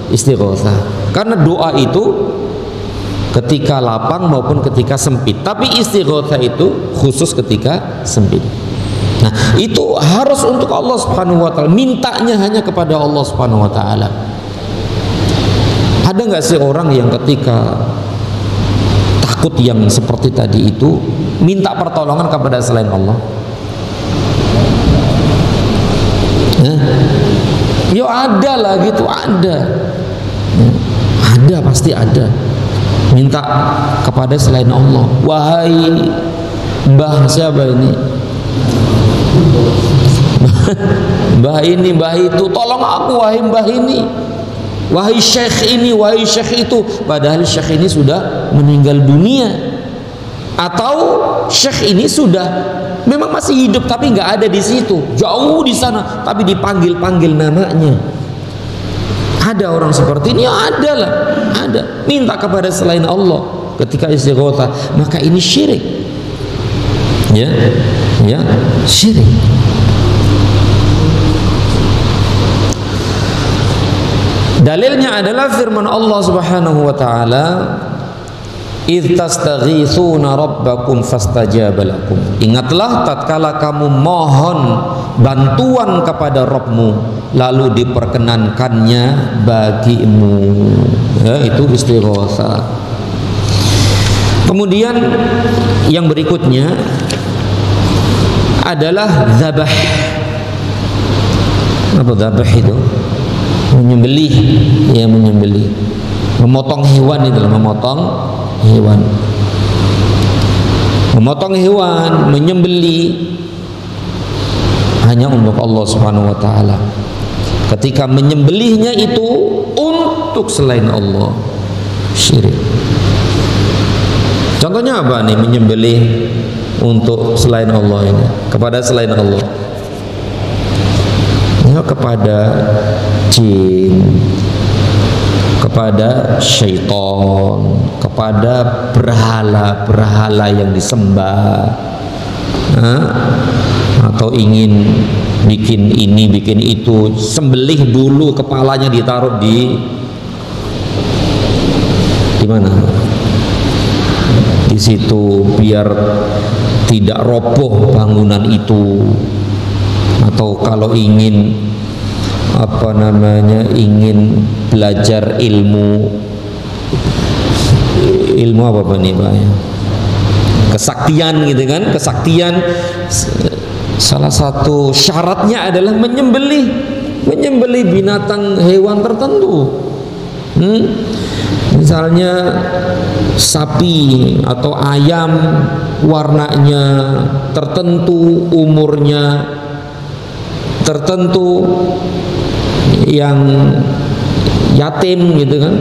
istighatsah. Karena doa itu ketika lapang maupun ketika sempit, tapi istighatsah itu khusus ketika sempit. Nah, itu harus untuk Allah Subhanahu wa taala, mintanya hanya kepada Allah Subhanahu wa taala. Ada nggak sih orang yang ketika takut yang seperti tadi itu minta pertolongan kepada selain Allah? Ya ada lah gitu, ada. Ada, pasti ada. Minta kepada selain Allah. Wahai mbah siapa ini? Mbah ini, mbah itu, tolong aku wahai mbah ini. Wahai syekh ini, wahai syekh itu. Padahal syekh ini sudah meninggal dunia. Atau syekh ini sudah memang masih hidup tapi nggak ada di situ, jauh di sana, tapi dipanggil-panggil namanya. Ada orang seperti ini? Ada lah, ada. Minta kepada selain Allah ketika istighotsah, maka ini syirik. Ya, ya, syirik. Dalilnya adalah firman Allah Subhanahu wa taala, "Idz tastaghitsuna rabbakum fastajaba lakum." Ingatlah tatkala kamu mohon bantuan kepada Rabbmu lalu diperkenankannya bagimu. Ya, itu istighotsah. Kemudian yang berikutnya adalah dzabah. Apa dzabah itu? Menyembelih, ya menyembelih. Memotong hewan itu, memotong hewan. Memotong hewan, menyembelih hanya untuk Allah Subhanahu wa taala. Ketika menyembelihnya itu untuk selain Allah, syirik. Contohnya apa nih menyembelih untuk selain Allah ini? Kepada selain Allah. Ya, kepada jin, kepada syaitan, kepada berhala-berhala yang disembah, atau ingin bikin ini bikin itu, sembelih dulu kepalanya ditaruh di mana? Di situ biar tidak roboh bangunan itu. Atau kalau ingin ingin belajar ilmu apa nih Pak ya? Kesaktian gitu kan, kesaktian. Salah satu syaratnya adalah menyembelih binatang hewan tertentu. Misalnya sapi atau ayam, warnanya tertentu, umurnya tertentu, yang yatim gitu kan.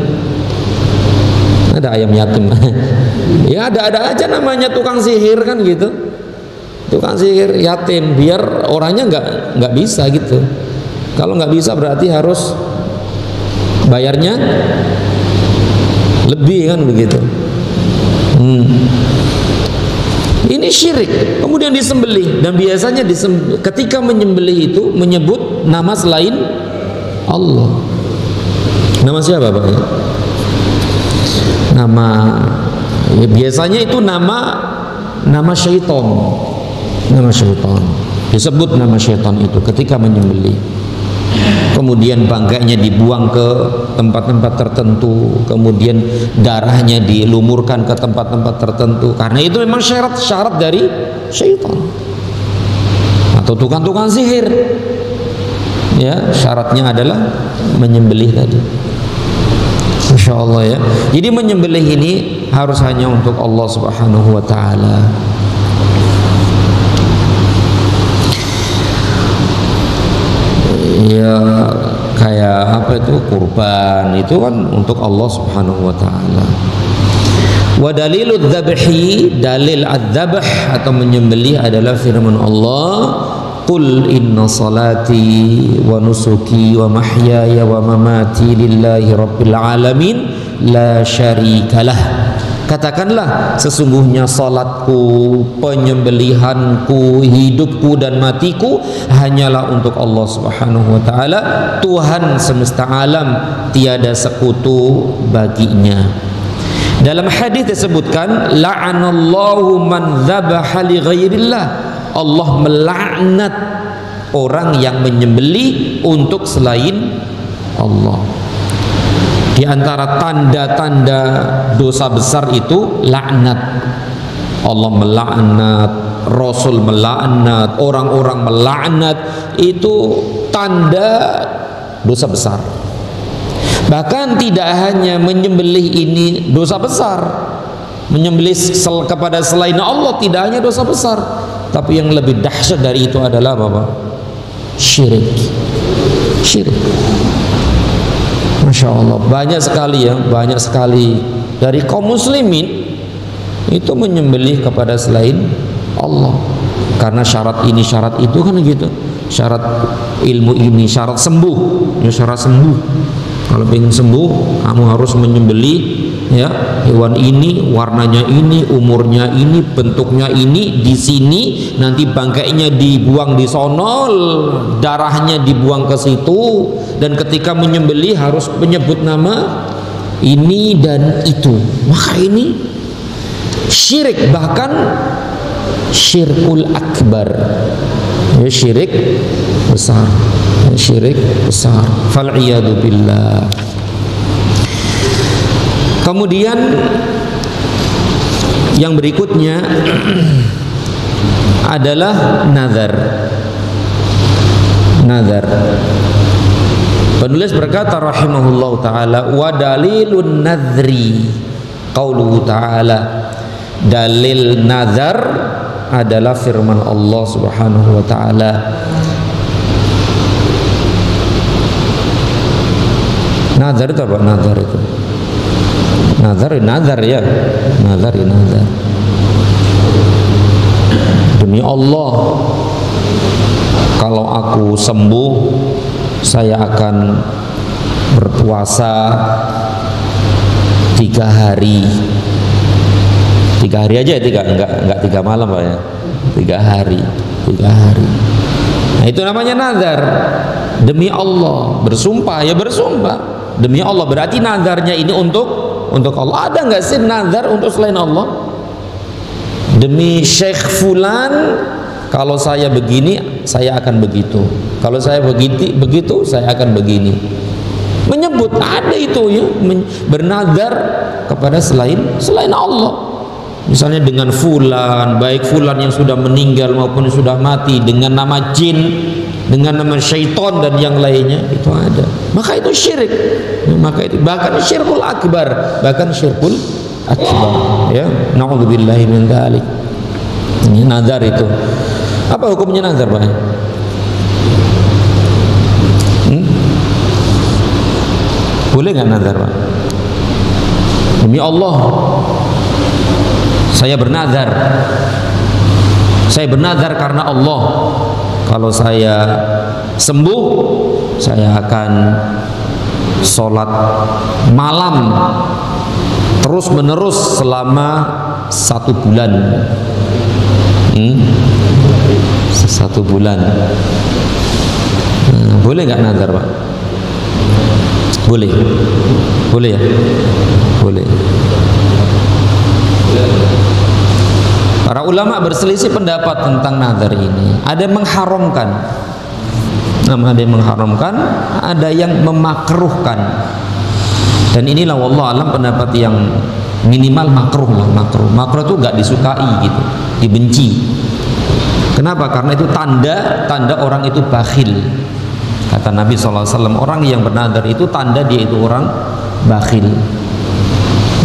Ada ayam yatim. Ya ada aja namanya tukang sihir kan gitu. Tukang sihir yatim, biar orangnya nggak bisa gitu. Kalau nggak bisa berarti harus bayarnya lebih kan begitu. Ini syirik, kemudian disembelih, dan biasanya ketika menyembelih itu menyebut nama selain Allah. Nama siapa Pak? Nama ya biasanya itu nama syaitan. Nama syaitan. Disebut nama syaitan itu ketika menyembelih. Kemudian bangkainya dibuang ke tempat-tempat tertentu, kemudian darahnya dilumurkan ke tempat-tempat tertentu, karena itu memang syarat dari syaitan atau tukang-tukang sihir. Ya, syaratnya adalah menyembelih tadi. Masya Allah ya. Jadi menyembelih ini harus hanya untuk Allah Subhanahu wa taala. Ya kayak apa itu, kurban itu kan untuk Allah Subhanahu wa taala. Wa dalilud dzabhi, dalil adzabh atau menyembelih adalah firman Allah, qul inna salati wa nusuki wa mahyaya wa mamati lillahi rabbil alamin la syarikalah. Katakanlah, sesungguhnya salatku, penyembelihanku, hidupku dan matiku hanyalah untuk Allah Subhanahu wa taala, Tuhan semesta alam, tiada sekutu baginya. Dalam hadis disebutkan, la'anallahu man dzabaha li ghairillah. Allah melaknat orang yang menyembelih untuk selain Allah. Di antara tanda-tanda dosa besar itu laknat. Allah melaknat, Rasul melaknat, orang-orang melaknat. Itu tanda dosa besar. Bahkan tidak hanya menyembelih ini dosa besar, menyembelih kepada selain Allah tidak hanya dosa besar, tapi yang lebih dahsyat dari itu adalah apa? Syirik. Syirik. Masya Allah, banyak sekali ya, banyak sekali dari kaum muslimin itu menyembelih kepada selain Allah karena syarat ini syarat itu kan gitu, syarat ilmu ini, syarat sembuh ya, syarat sembuh. Kalau ingin sembuh kamu harus menyembelih ya hewan ini, warnanya ini, umurnya ini, bentuknya ini, di sini, nanti bangkainya dibuang di sono, darahnya dibuang ke situ, dan ketika menyembelih harus menyebut nama ini dan itu. Maka ini syirik, bahkan syirkul akbar ya, syirik besar, syirik besar. Fal'iyadu billah. Kemudian yang berikutnya adalah nazar. Nazar. Penulis berkata rahimahullahu taala, wa dalilun nadri qauluhu taala. Dalil nazar adalah firman Allah Subhanahu wa taala. Nazar itu apa? Nazar itu nazar ya, nazar. Demi Allah, kalau aku sembuh saya akan berpuasa 3 hari. 3 hari aja, enggak 3 malam Pak ya. 3 hari. Nah, itu namanya nazar. Demi Allah, bersumpah ya, bersumpah demi Allah, berarti nazarnya ini untuk Allah. Ada nggak sih nazar untuk selain Allah? Demi Syekh Fulan, kalau saya begini saya akan begitu, kalau saya begitu saya akan begini. Menyebut, ada itu ya, bernazar kepada selain Allah. Misalnya dengan fulan, baik fulan yang sudah meninggal maupun yang sudah mati, dengan nama jin, dengan nama syaitan dan yang lainnya, itu ada. Maka itu syirik. Maka itu bahkan syirkul akbar, ya. Na'udzubillahi min dzalik. Ini nazar itu. Apa hukumnya nazar, Pak? Boleh nggak nazar, Pak? Demi Allah, saya bernazar karena Allah, kalau saya sembuh saya akan sholat malam terus menerus selama 1 bulan. 1 bulan. Boleh nggak nazar, Pak? Boleh ya, boleh. Para ulama berselisih pendapat tentang nazar ini. Ada yang mengharamkan, ada yang memakruhkan. Dan inilah wallahu alam pendapat yang minimal makruh lah, makruh itu nggak disukai gitu, dibenci. Kenapa? Karena itu tanda orang itu bakhil. Kata Nabi SAW, orang yang bernazar itu tanda dia itu orang bakhil.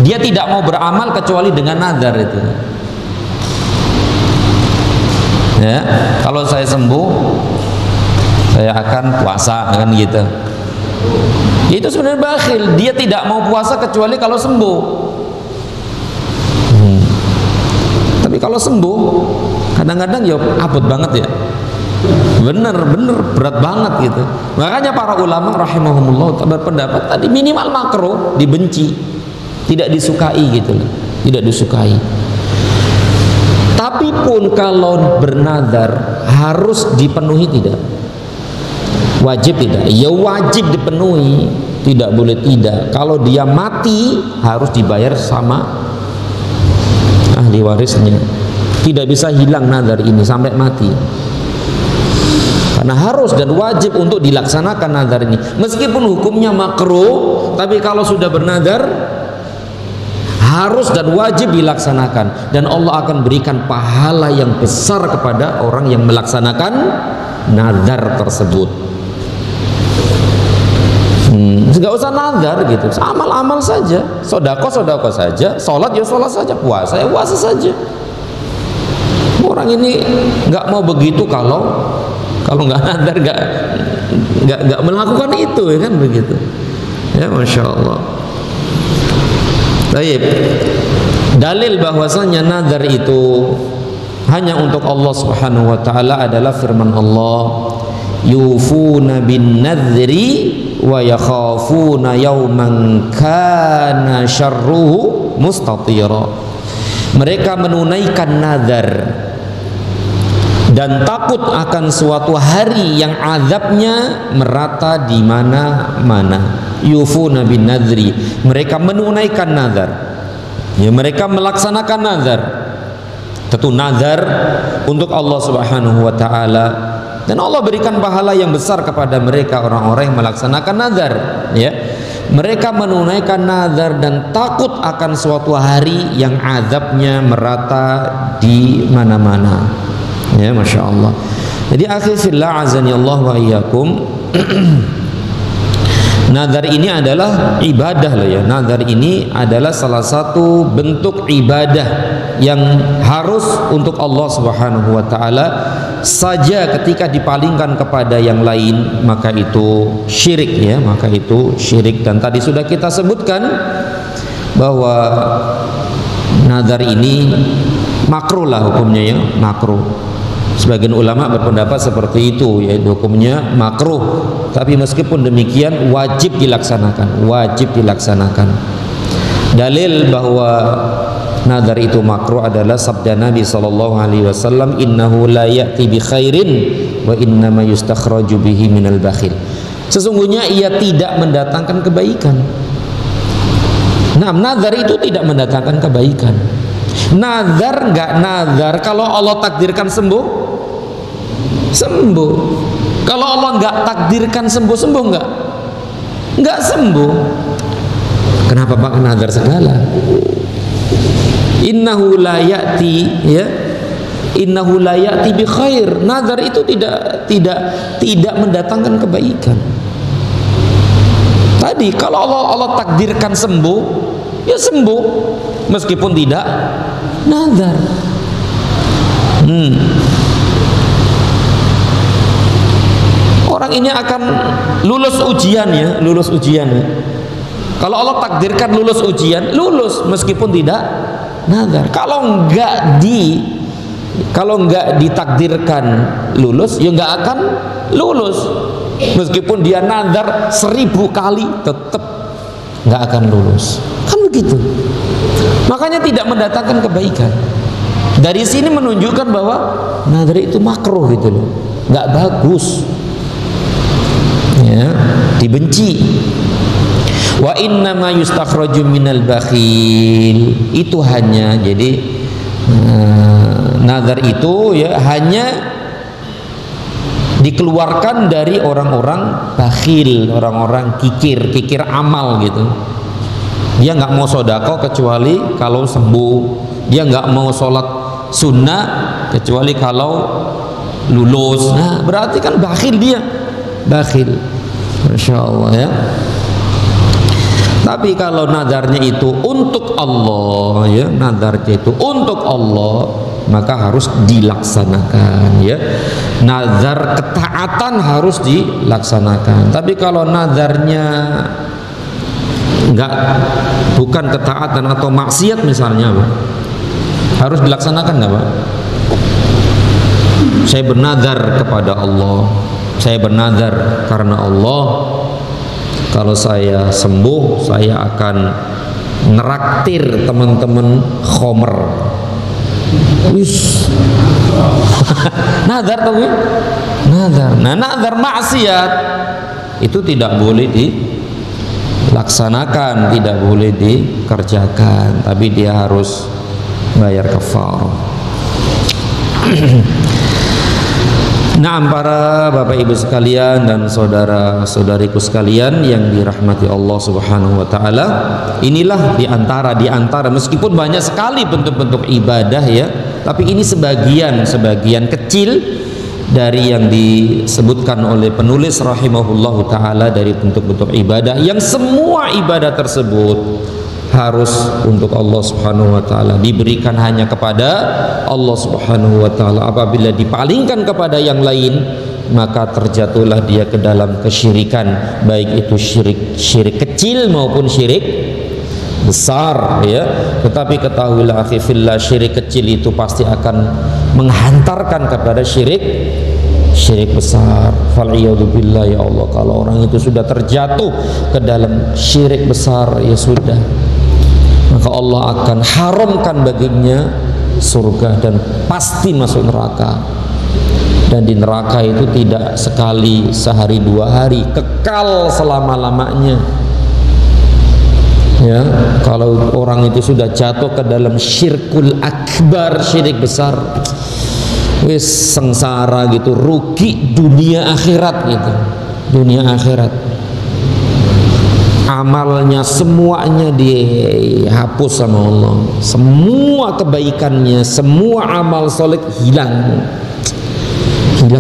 Dia tidak mau beramal kecuali dengan nazar itu. Ya, kalau saya sembuh saya akan puasa, kan gitu. Itu sebenarnya bakhil. Dia tidak mau puasa kecuali kalau sembuh. Tapi kalau sembuh kadang-kadang ya abot banget ya. Bener berat banget gitu. Makanya para ulama rahimahumullah berpendapat tadi minimal makruh, dibenci, tidak disukai gitu, tidak disukai. Tapi pun kalau bernazar harus dipenuhi tidak? Wajib tidak? Ya wajib dipenuhi, tidak boleh tidak. Kalau dia mati harus dibayar sama ahli warisnya. Tidak bisa hilang nazar ini sampai mati. Karena harus dan wajib untuk dilaksanakan nazar ini. Meskipun hukumnya makruh, tapi kalau sudah bernazar harus dan wajib dilaksanakan, dan Allah akan berikan pahala yang besar kepada orang yang melaksanakan nazar tersebut. nggak usah nazar gitu, amal-amal saja, sodako saja, sholat ya sholat saja, puasa ya puasa saja. Orang ini nggak mau begitu kalau nggak nazar, nggak melakukan itu, ya kan begitu. Ya, masya Allah. Baik. Dalil bahwasanya nazar itu hanya untuk Allah Subhanahu wa taala adalah firman Allah, yufuna bin nadri wa yakhafuna yawman kana syarruhu mustatira. Mereka menunaikan nazar dan takut akan suatu hari yang azabnya merata di mana-mana. Yufuna bin nadri, mereka menunaikan nazar, ya, mereka melaksanakan nazar. Tentu nazar untuk Allah Subhanahu wa taala, dan Allah berikan pahala yang besar kepada mereka orang-orang yang melaksanakan nazar, ya. Mereka menunaikan nazar dan takut akan suatu hari yang azabnya merata di mana-mana. Ya, masya Allah. Jadi akhi fillah azani Allah wa iyyakum. Nazar ini adalah ibadah loh ya. Nazar ini adalah salah satu bentuk ibadah yang harus untuk Allah Subhanahu wa taala saja. Ketika dipalingkan kepada yang lain maka itu syirik, ya, maka itu syirik. Dan tadi sudah kita sebutkan bahwa nazar ini makruh lah hukumnya, ya, makruh. Sebagian ulama berpendapat seperti itu, yaitu hukumnya makruh. Tapi meskipun demikian wajib dilaksanakan, wajib dilaksanakan. Dalil bahwa nazar itu makruh adalah sabda Nabi SAW, innahu la ya'ti bi khairin wa innama yustakhraju bihi minal bakhil. Sesungguhnya ia tidak mendatangkan kebaikan. Nah, nazar itu tidak mendatangkan kebaikan. Nazar nggak nazar, kalau Allah takdirkan sembuh, sembuh. Kalau Allah nggak takdirkan sembuh, sembuh nggak sembuh. Kenapa pakai nazar segala? Innahu la ya'ti, ya, innahu la ya'ti bi khair. Nazar itu tidak mendatangkan kebaikan. Tadi kalau Allah takdirkan sembuh, ya sembuh, meskipun tidak nazar. Orang ini akan lulus ujian, ya, lulus ujian. Kalau Allah takdirkan lulus ujian, lulus meskipun tidak nazar. Kalau enggak ditakdirkan lulus, ya enggak akan lulus. Meskipun dia nazar 1000 kali, tetap enggak akan lulus. Kan begitu. Makanya tidak mendatangkan kebaikan. Dari sini menunjukkan bahwa nazar itu makruh gitu loh, enggak bagus. Ya, dibenci. Wa inna ma yustakhraju minal bakhil, itu hanya, jadi nazar itu, ya, hanya dikeluarkan dari orang-orang bakhil, orang-orang kikir amal gitu. Dia nggak mau sodako kecuali kalau sembuh, dia nggak mau sholat sunnah kecuali kalau lulus. Nah, berarti kan bakhil, dia bakhil. Masya Allah, ya. Tapi kalau nazarnya itu untuk Allah, ya, nazarnya itu untuk Allah, maka harus dilaksanakan, ya. Nazar ketaatan harus dilaksanakan. Tapi kalau nazarnya bukan ketaatan atau maksiat misalnya, Pak, harus dilaksanakan nggak, Pak? Saya bernazar kepada Allah, saya bernazar karena Allah, kalau saya sembuh saya akan neraktir teman-teman khomer. Wis. Nazar tuh, nazar. Nah, nazar maksiat itu tidak boleh dilaksanakan, tidak boleh dikerjakan, tapi dia harus bayar kafarah. Nah, para bapak ibu sekalian dan saudara-saudariku sekalian yang dirahmati Allah Subhanahu wa taala, inilah diantara meskipun banyak sekali bentuk-bentuk ibadah, ya, tapi ini sebagian kecil dari yang disebutkan oleh penulis rahimahullahu ta'ala dari bentuk-bentuk ibadah, yang semua ibadah tersebut harus untuk Allah subhanahu wa ta'ala, diberikan hanya kepada Allah subhanahu wa ta'ala. Apabila dipalingkan kepada yang lain, maka terjatuhlah dia ke dalam kesyirikan, baik itu syirik kecil maupun syirik besar, ya. Tetapi ketahuilah akhi fillah, syirik kecil itu pasti akan menghantarkan kepada syirik besar. Fal'iyadzubillah, ya Allah, kalau orang itu sudah terjatuh ke dalam syirik besar, ya sudah, maka Allah akan haramkan baginya surga dan pasti masuk neraka. Dan di neraka itu tidak sekali, sehari, 2 hari, kekal selama-lamanya. Ya, kalau orang itu sudah jatuh ke dalam syirkul akbar, syirik besar, wis sengsara gitu, rugi dunia akhirat gitu, dunia akhirat. Amalnya semuanya dihapus sama Allah, semua kebaikannya, semua amal soleh hilang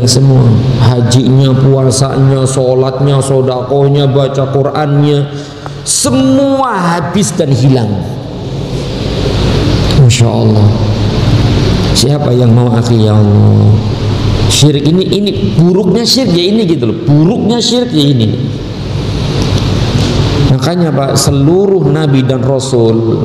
semua, hajinya, puasanya, sholatnya, sodakohnya, baca Qur'annya, semua habis dan hilang. Masya Allah. Siapa yang mau akhi, ya Allah? Syirik ini buruknya syirik ya ini gitu loh, buruknya syirik ya ini. Makanya Pak, seluruh nabi dan rasul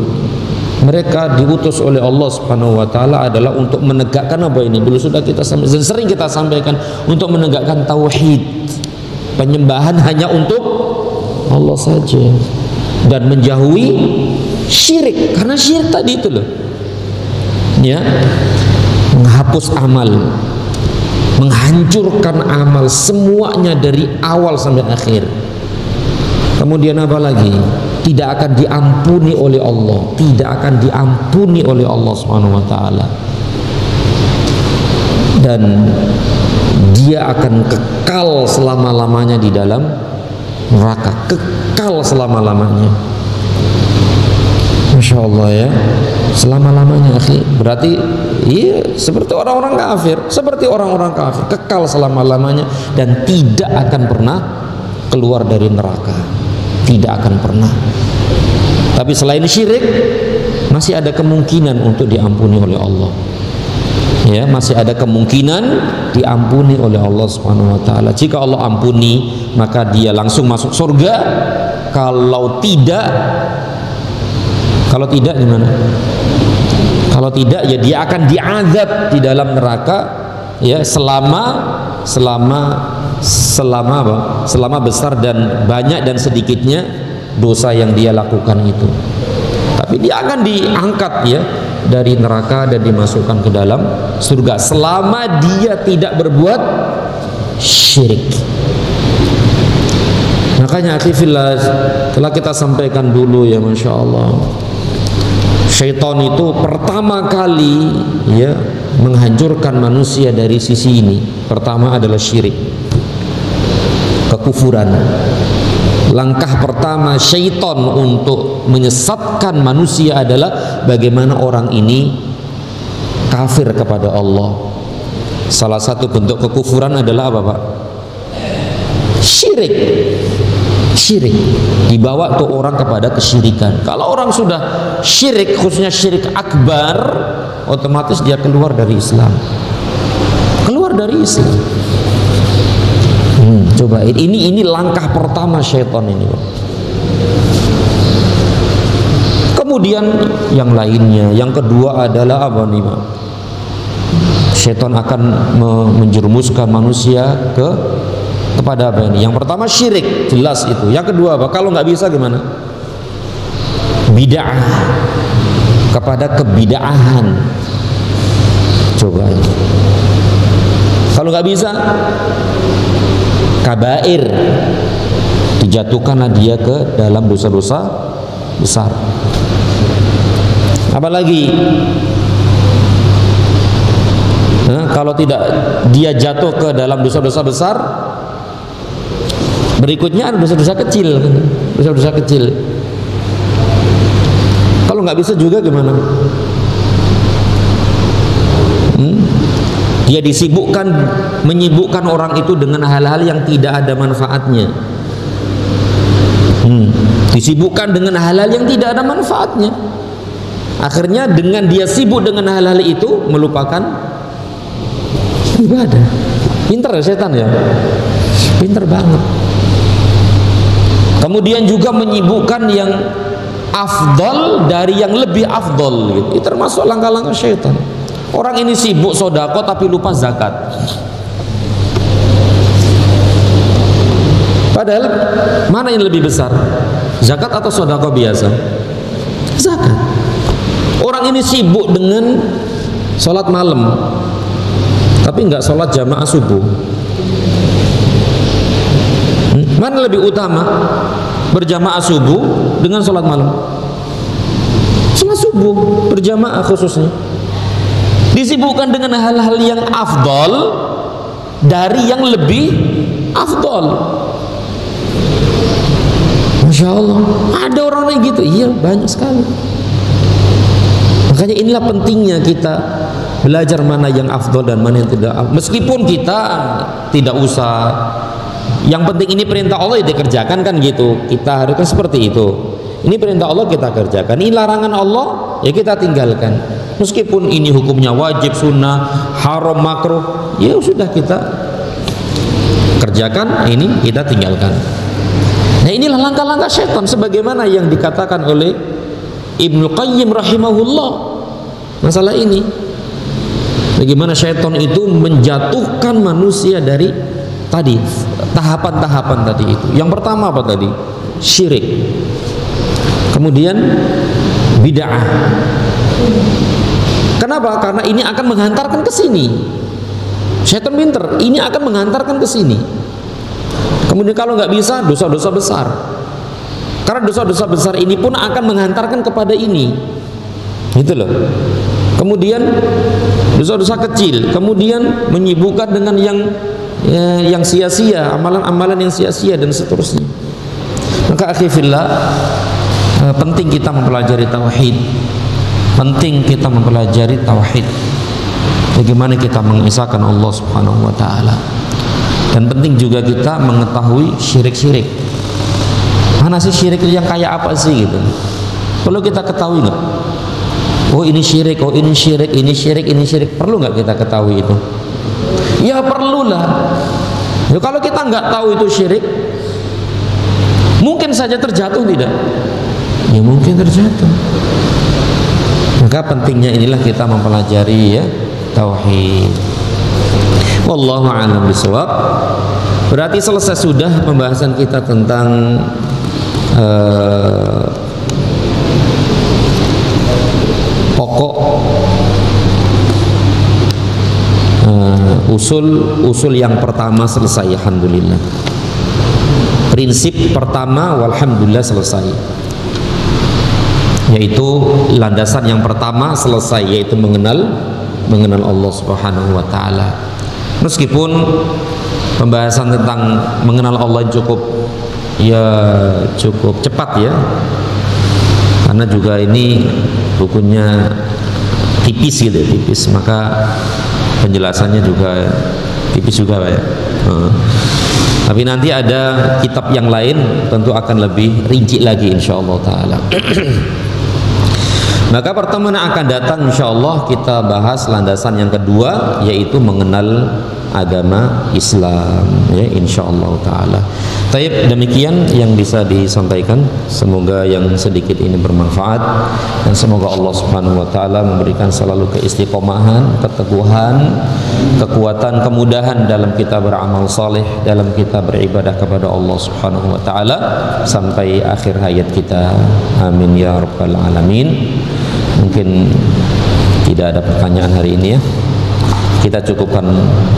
mereka diutus oleh Allah subhanahu wa ta'ala adalah untuk menegakkan apa ini? Dulu sudah kita sampaikan, sering kita sampaikan, untuk menegakkan tauhid, penyembahan hanya untuk Allah saja, dan menjauhi syirik, karena syirik tadi itu loh, ya, menghapus amal, menghancurkan amal semuanya dari awal sampai akhir. Kemudian apa lagi? Tidak akan diampuni oleh Allah, tidak akan diampuni oleh Allah Subhanahu wa taala. Dan dia akan kekal selama-lamanya di dalam neraka, kekal selama-lamanya. Masya Allah, ya, selama-lamanya akhi. Berarti iya, seperti orang-orang kafir, kekal selama-lamanya dan tidak akan pernah keluar dari neraka, tidak akan pernah. Tapi selain syirik masih ada kemungkinan untuk diampuni oleh Allah, ya, masih ada kemungkinan diampuni oleh Allah Subhanahu wa taala. Jika Allah ampuni, maka dia langsung masuk surga. Kalau tidak gimana? Kalau tidak, ya dia akan diazab di dalam neraka, ya, selama apa? Selama besar dan banyak dan sedikitnya dosa yang dia lakukan itu. Tapi dia akan diangkat, ya, dari neraka dan dimasukkan ke dalam surga selama dia tidak berbuat syirik. Makanya akhifillah, telah kita sampaikan dulu, ya, Masya Allah, syaitan itu pertama kali, ya, menghancurkan manusia dari sisi ini. Pertama adalah syirik, kekufuran. Langkah pertama syaitan untuk menyesatkan manusia adalah bagaimana orang ini kafir kepada Allah. Salah satu bentuk kekufuran adalah apa, Pak? Syirik. Syirik dibawa tuh orang kepada kesyirikan. Kalau orang sudah syirik, khususnya syirik akbar, otomatis dia keluar dari Islam. Keluar dari Islam. Coba ini langkah pertama syaitan ini, Pak. Kemudian yang lainnya, yang kedua adalah apa nih, Pak? Syaitan akan menjerumuskan manusia kepada apa ini? Yang pertama syirik, jelas itu. Yang kedua apa? Kalau nggak bisa gimana? Bid'ah, kepada kebid'ahan. Coba ini. Kalau nggak bisa, kabair, dijatuhkanlah dia ke dalam dosa-dosa besar. Apalagi kalau tidak dia jatuh ke dalam dosa-dosa besar, berikutnya ada dosa-dosa kecil, dosa-dosa kecil. Kalau nggak bisa juga gimana? Dia menyibukkan orang itu dengan hal-hal yang tidak ada manfaatnya. Disibukkan dengan hal-hal yang tidak ada manfaatnya. Akhirnya dengan dia sibuk dengan hal-hal itu melupakan ibadah. Pinter ya setan ya, pinter banget. Kemudian juga menyibukkan yang afdal dari yang lebih afdal gitu. Itu termasuk langkah-langkah syaitan. Orang ini sibuk sodako tapi lupa zakat. Padahal mana yang lebih besar? Zakat atau sodako biasa? Zakat. Orang ini sibuk dengan sholat malam tapi nggak sholat jamaah subuh. Mana lebih utama? Berjamaah subuh dengan sholat malam? Sholat subuh berjamaah khususnya. Disibukkan dengan hal-hal yang afdol dari yang lebih afdol. Masya Allah, ada orang yang gitu. Iya, banyak sekali. Makanya inilah pentingnya kita belajar mana yang afdol dan mana yang tidak. Meskipun kita tidak usah, yang penting ini perintah Allah ya dikerjakan kan gitu. Kita haruskan seperti itu. Ini perintah Allah kita kerjakan, ini larangan Allah ya kita tinggalkan. Meskipun ini hukumnya wajib, sunnah, haram, makruh, ya sudah kita kerjakan, ini kita tinggalkan. Nah inilah langkah-langkah syaitan sebagaimana yang dikatakan oleh Ibnu Qayyim rahimahullah masalah ini. Bagaimana syaitan itu menjatuhkan manusia dari tadi tahapan-tahapan tadi itu. Yang pertama apa tadi? Syirik. Kemudian bid'ah. Kenapa? Karena ini akan menghantarkan ke sini. Syaitan pinter, ini akan menghantarkan ke sini. Kemudian kalau nggak bisa, dosa-dosa besar. Karena dosa-dosa besar ini pun akan menghantarkan kepada ini. Gitu loh. Kemudian dosa-dosa kecil, kemudian menyibukkan dengan yang sia-sia, amalan-amalan yang sia-sia dan seterusnya. Maka akhirnya penting kita mempelajari tauhid. Penting kita mempelajari tauhid. Bagaimana kita mengesahkan Allah Subhanahu wa taala. Dan penting juga kita mengetahui syirik-syirik. Mana sih syirik yang kayak apa sih gitu. Perlu kita ketahui nggak? Oh ini syirik, oh ini syirik, ini syirik, ini syirik. Perlu nggak kita ketahui itu? Ya perlulah. Ya, kalau kita nggak tahu itu syirik, mungkin saja terjatuh tidak? Ya mungkin terjatuh. Maka pentingnya inilah kita mempelajari ya tauhid. Wallahu a'lam bishawab. Berarti selesai sudah pembahasan kita tentang pokok usul yang pertama selesai, alhamdulillah. Prinsip pertama walhamdulillah selesai, yaitu landasan yang pertama selesai, yaitu mengenal Allah Subhanahu wa taala. Meskipun pembahasan tentang mengenal Allah cukup cepat ya, karena juga ini bukunya tipis gitu, tipis, maka penjelasannya juga tipis juga ya. Tapi nanti ada kitab yang lain tentu akan lebih rinci lagi insyaallah taala. Maka pertemuan yang akan datang insyaallah kita bahas landasan yang kedua, yaitu mengenal agama Islam ya insyaallah taala. Baik, demikian yang bisa disampaikan. Semoga yang sedikit ini bermanfaat dan semoga Allah Subhanahu wa taala memberikan selalu keistiqomahan, keteguhan, kekuatan, kemudahan dalam kita beramal saleh, dalam kita beribadah kepada Allah Subhanahu wa taala sampai akhir hayat kita. Amin ya rabbal alamin. Mungkin tidak ada pertanyaan hari ini ya. Kita cukupkan.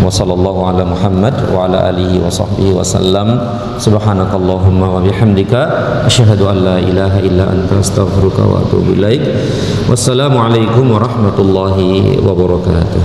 Wassallallahu ala Muhammad wa ala alihi wa sahbihi wasallam. Subhanakallahumma wa bihamdika asyhadu an la ilaha illa anta astaghfiruka wa atubu ilaik. Wassalamu alaikum warahmatullahi wabarakatuh.